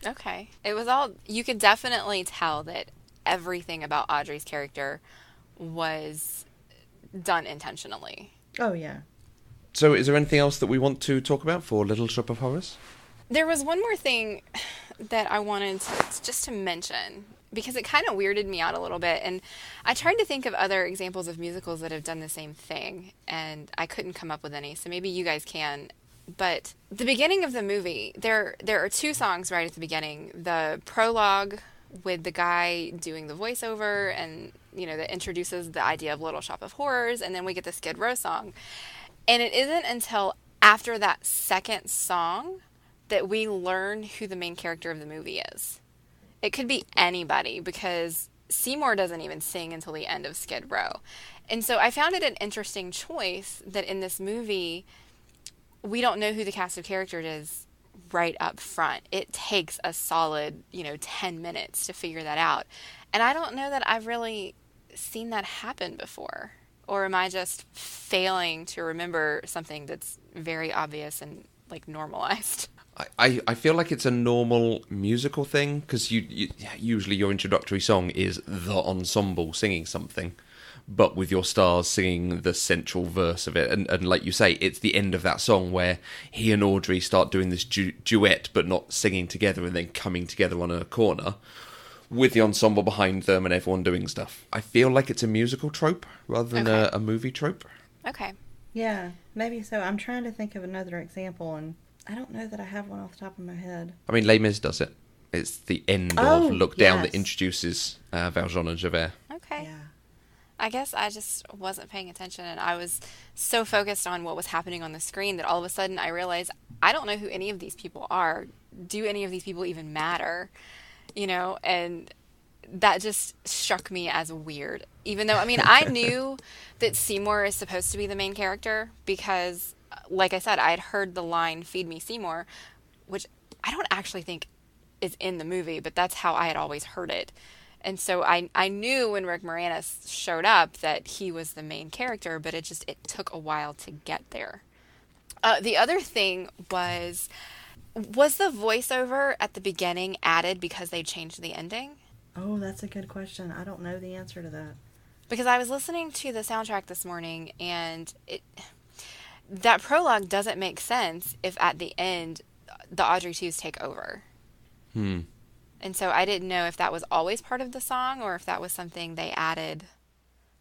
Okay. It was all, you could definitely tell that everything about Audrey's character was done intentionally. Oh yeah. So is there anything else that we want to talk about for Little Shop of Horrors? There was one more thing that I wanted just to mention, because it kind of weirded me out a little bit, and I tried to think of other examples of musicals that have done the same thing, and I couldn't come up with any, so maybe you guys can. But the beginning of the movie, there are two songs right at the beginning. The prologue with the guy doing the voiceover, and that introduces the idea of Little Shop of Horrors, and then we get the Skid Row song. And it isn't until after that second song that we learn who the main character of the movie is. It could be anybody, because Seymour doesn't even sing until the end of Skid Row. And so I found it an interesting choice that in this movie, we don't know who the cast of characters is right up front. It takes a solid, 10 minutes to figure that out. And I don't know that I've really seen that happen before. Or am I just failing to remember something that's very obvious and normalized? I feel like it's a normal musical thing, because usually your introductory song is the ensemble singing something, but with your stars singing the central verse of it. And like you say, it's the end of that song where he and Audrey start doing this duet, but not singing together, and then coming together on a corner with the ensemble behind them and everyone doing stuff. I feel like it's a musical trope rather than a movie trope. Okay. Yeah, maybe so. I'm trying to think of another example, and I don't know that I have one off the top of my head. I mean, Les Mis does it. It's the end of Look Down that introduces Valjean and Javert. Okay. Yeah. I guess I just wasn't paying attention, and I was so focused on what was happening on the screen that all of a sudden I realized I don't know who any of these people are. Do any of these people even matter? And that just struck me as weird. Even though, I knew that Seymour is supposed to be the main character because, like I said, I had heard the line, "Feed me, Seymour," which I don't actually think is in the movie, but that's how I had always heard it. And so I knew when Rick Moranis showed up that he was the main character, but it took a while to get there. The other thing was the voiceover at the beginning added because they changed the ending? Oh, that's a good question. I don't know the answer to that. Because I was listening to the soundtrack this morning, and that prologue doesn't make sense if at the end the Audrey 2s take over. And so I didn't know if that was always part of the song or if that was something they added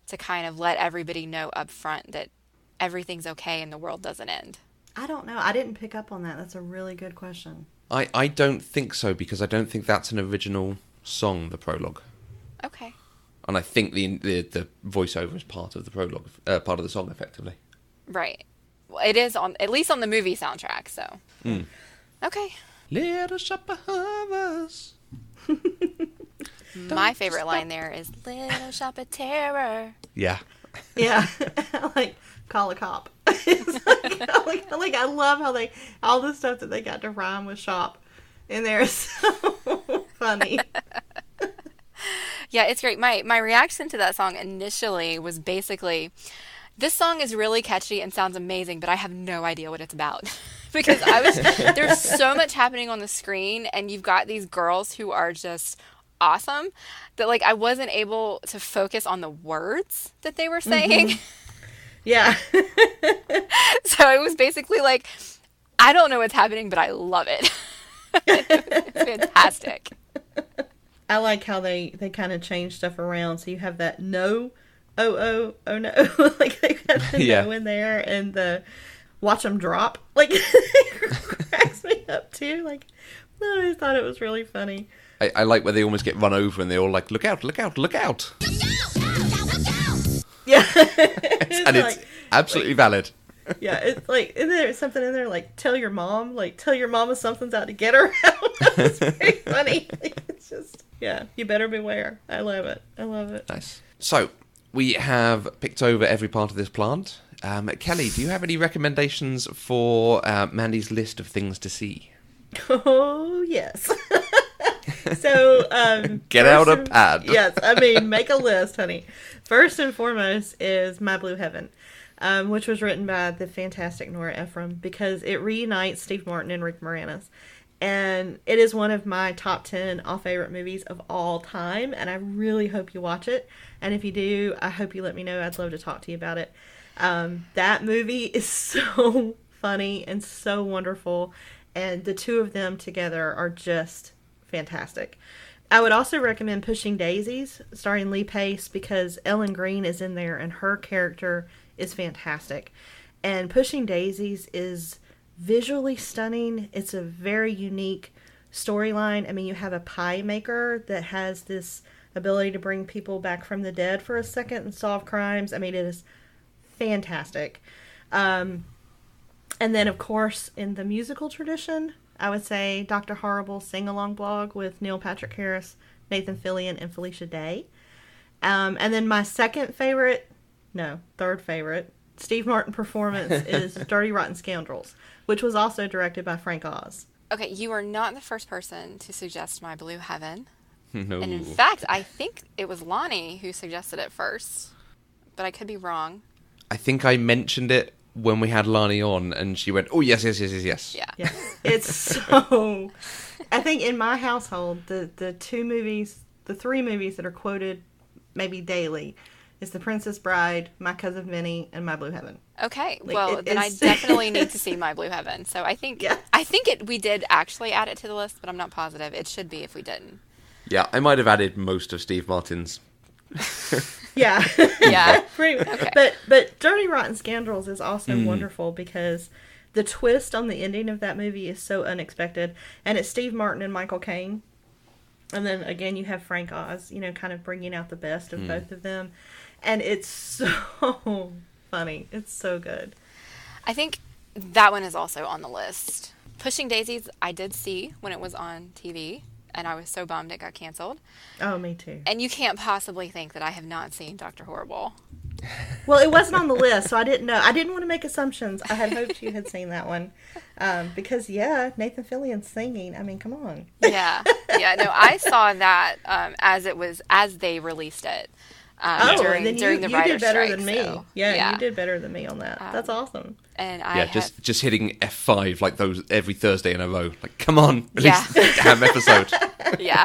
to kind of let everybody know up front that everything's okay and the world doesn't end. I don't know. I didn't pick up on that. That's a really good question. I don't think so, because I don't think that's an original song, the prologue. Okay. And I think the voiceover is part of the prologue, part of the song, effectively. Right. Well, it is at least on the movie soundtrack, so. Okay. Little Shop of Horrors. My favorite line there is "Little Shop of Terror." Yeah. Yeah. Call a cop. It's like I love how all the stuff that they got to rhyme with shop in there is so funny. Yeah, it's great. My reaction to that song initially was basically, this song is really catchy and sounds amazing, but I have no idea what it's about. Because there's so much happening on the screen, and you've got these girls who are just awesome that I wasn't able to focus on the words that they were saying. Yeah. So it was basically I don't know what's happening, but I love it. It's fantastic. I like how they kind of change stuff around. So you have that no, oh no. They've got the no in there, and the watch them drop. It cracks me up too. I just thought it was really funny. I like where they almost get run over and they all look out, look out, look out. Yeah. It's absolutely valid. Yeah, it's isn't there something in there tell your mom, tell your mama something's out to get her? It's very funny. It's just, yeah, you better beware. I love it. I love it. Nice. So, we have picked over every part of this plant. Kelly, do you have any recommendations for Mandy's list of things to see? Oh, yes. So, Get out a pad. Yes, I mean, make a list, honey. First and foremost is My Blue Heaven, which was written by the fantastic Nora Ephron, because it reunites Steve Martin and Rick Moranis. And it is one of my top 10 all favorite movies of all time, and I really hope you watch it. And if you do, I hope you let me know. I'd love to talk to you about it. That movie is so funny and so wonderful, and the two of them together are just fantastic. I would also recommend Pushing Daisies, starring Lee Pace, because Ellen Greene is in there, and her character is fantastic. And Pushing Daisies is visually stunning. It's a very unique storyline. I mean, you have a pie maker that has this ability to bring people back from the dead for a second and solve crimes. I mean, it is fantastic. And then, of course, in the musical tradition, I would say Dr. Horrible's sing-along blog with Neil Patrick Harris, Nathan Fillion, and Felicia Day. And then my third favorite, Steve Martin performance is Dirty Rotten Scoundrels, which was also directed by Frank Oz. Okay, you are not the first person to suggest My Blue Heaven. No. And in fact, I think it was Lonnie who suggested it first, but I could be wrong. I think I mentioned it when we had Lani on, and she went, "Oh yes." Yeah. Yes. It's so... I think in my household, the three movies that are quoted maybe daily is The Princess Bride, My Cousin Vinny, and My Blue Heaven. Okay, Like, well, then I definitely need to see My Blue Heaven. So I think we did actually add it to the list, but I'm not positive. It should be if we didn't. Yeah, I might have added most of Steve Martin's. Yeah. Yeah. Okay. But Dirty Rotten Scoundrels is also wonderful because the twist on the ending of that movie is so unexpected. And it's Steve Martin and Michael Caine. And then, again, you have Frank Oz, kind of bringing out the best of both of them. And it's so funny. It's so good. I think that one is also on the list. Pushing Daisies, I did see when it was on TV, and I was so bummed it got canceled. Oh, me too. And you can't possibly think that I have not seen Dr. Horrible. Well, it wasn't on the list, so I didn't know. I didn't want to make assumptions. I had hoped you had seen that one. Because, Nathan Fillion's singing. I mean, come on. Yeah. Yeah, no, I saw that as they released it. During the you writer did better strike, than me. so, You did better than me on that. That's awesome. And I just hitting F5 like those every Thursday in a row. Like, come on, release the damn episode. Yeah.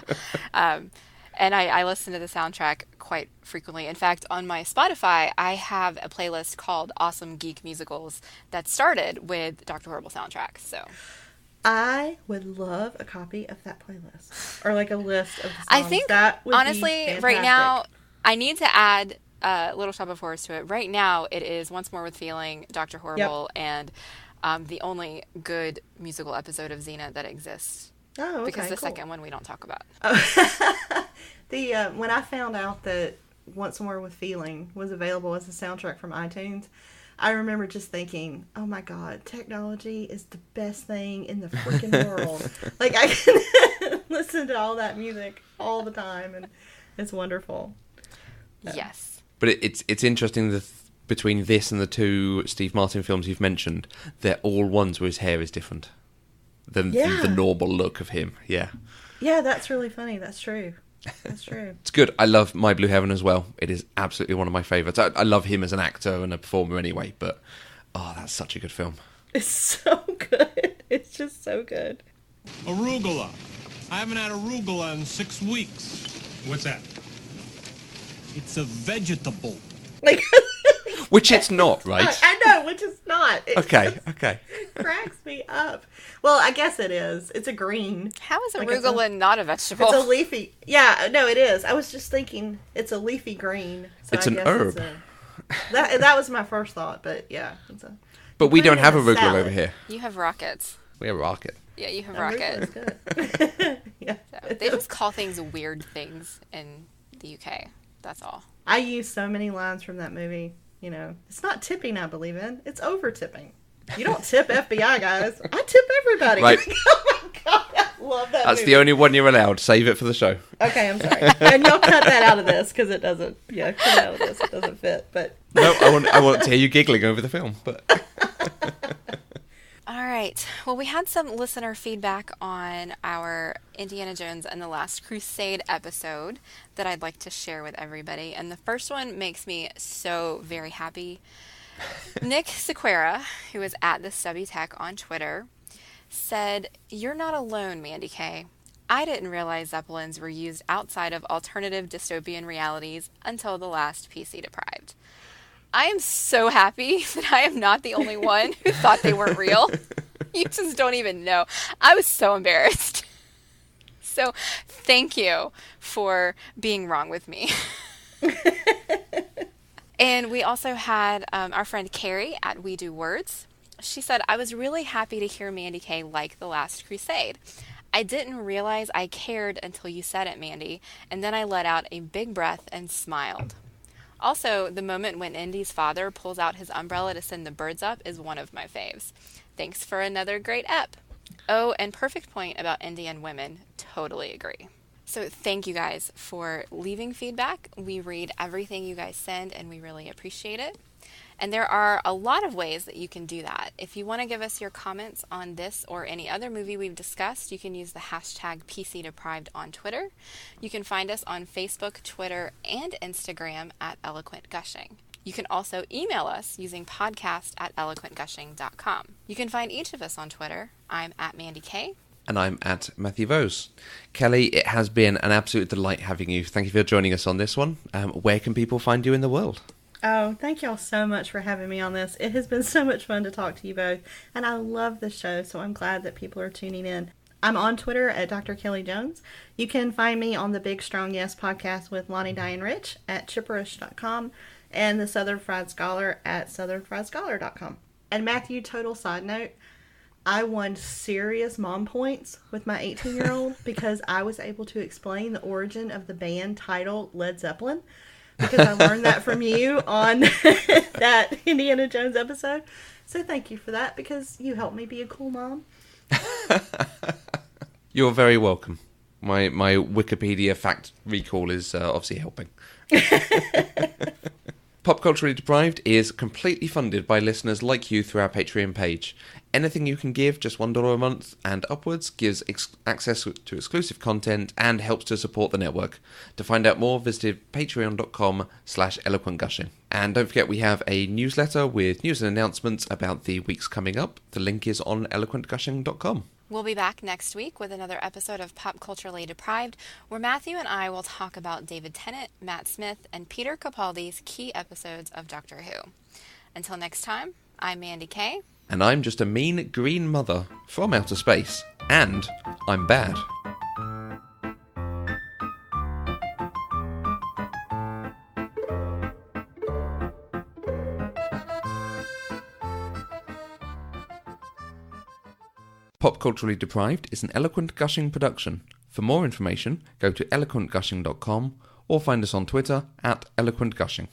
And I listen to the soundtrack quite frequently. In fact, on my Spotify, I have a playlist called Awesome Geek Musicals that started with Dr. Horrible soundtrack. So I would love a copy of that playlist, or like a list of the songs. I think, that would honestly, be right now, I need to add Little Shop of Horrors to it. Right now, it is Once More with Feeling, Dr. Horrible, and the only good musical episode of Xena that exists. Oh, okay, because the cool. second one we don't talk about. When I found out that Once More with Feeling was available as a soundtrack from iTunes, I remember just thinking, oh my God, technology is the best thing in the freaking world. Like, I can listen to all that music all the time, and it's wonderful. Yes. But it's interesting between this and the two Steve Martin films you've mentioned, they're all ones where his hair is different than the normal look of him. Yeah. Yeah, that's really funny. That's true. That's true. It's good. I love My Blue Heaven as well. It is absolutely one of my favourites. I love him as an actor and a performer anyway, but that's such a good film. It's so good. It's just so good. Arugula. I haven't had arugula in 6 weeks. What's that? It's a vegetable. Like, which it's not, right? I know, which is not. It Okay. cracks me up. Well, I guess it is. It's a green. How is Like arugula not a vegetable? It's a leafy. Yeah, no, it is. I was just thinking it's a leafy green. So It's I an guess herb. That was my first thought, but yeah. But we put it don't in have a arugula salad. over here. You have rockets. We have rocket. Yeah, you have Arugula is rockets. good. Yeah. So they just call things weird things in the UK. That's all. I use so many lines from that movie. It's not tipping I believe in. It's over tipping. You don't tip FBI guys. I tip everybody. Right. Oh my God, I love that That's movie. the only one you're allowed. Save it for the show. Okay, I'm sorry. And you'll cut that out of this because it doesn't. Yeah, cut it out of this. It doesn't fit. But No, I want to hear you giggling over the film. But All All right. Well, we had some listener feedback on our Indiana Jones and the Last Crusade episode that I'd like to share with everybody. And the first one makes me so very happy. Nick Sequeira, who is at the Stubby Tech on Twitter, said, "You're not alone, Mandy K. I didn't realize Zeppelins were used outside of alternative dystopian realities until the last PC Deprived." I am so happy that I am not the only one who thought they weren't real. You just don't even know. I was so embarrassed. So thank you for being wrong with me. And we also had our friend Carrie at We Do Words. She said, "I was really happy to hear Mandy K like The Last Crusade. I didn't realize I cared until you said it, Mandy, and then I let out a big breath and smiled. Also, the moment when Indy's father pulls out his umbrella to send the birds up is one of my faves. Thanks for another great ep. Oh, and perfect point about Indy and women. Totally agree." So thank you guys for leaving feedback. We read everything you guys send, and we really appreciate it. And there are a lot of ways that you can do that. If you want to give us your comments on this or any other movie we've discussed, you can use the hashtag PCDeprived on Twitter. You can find us on Facebook, Twitter, and Instagram at Eloquent Gushing. You can also email us using podcast@eloquentgushing.com. You can find each of us on Twitter. I'm at Mandy K. And I'm at Matthew Vose. Kelly, it has been an absolute delight having you. Thank you for joining us on this one. Where can people find you in the world? Oh, thank y'all so much for having me on this. It has been so much fun to talk to you both, and I love the show, so I'm glad that people are tuning in. I'm on Twitter at Dr. Kelly Jones. You can find me on the Big Strong Yes podcast with Lonnie Diane Rich at chipperish.com and the Southern Fried Scholar at southernfriedscholar.com. And Matthew, total side note, I won serious mom points with my 18-year-old because I was able to explain the origin of the band title Led Zeppelin, because I learned that from you on that Indiana Jones episode. So thank you for that, because you helped me be a cool mom. You're very welcome. My Wikipedia fact recall is obviously helping. Pop Culturally Deprived is completely funded by listeners like you through our Patreon page. Anything you can give, just $1 a month and upwards, gives access to exclusive content and helps to support the network. To find out more, visit patreon.com/eloquentgushing. And don't forget, we have a newsletter with news and announcements about the weeks coming up. The link is on eloquentgushing.com. We'll be back next week with another episode of Pop Culturally Deprived, where Matthew and I will talk about David Tennant, Matt Smith, and Peter Capaldi's key episodes of Doctor Who. Until next time, I'm Mandy K. And I'm just a mean green mother from outer space. And I'm bad. Pop Culturally Deprived is an Eloquent Gushing production. For more information, go to eloquentgushing.com or find us on Twitter at eloquentgushing.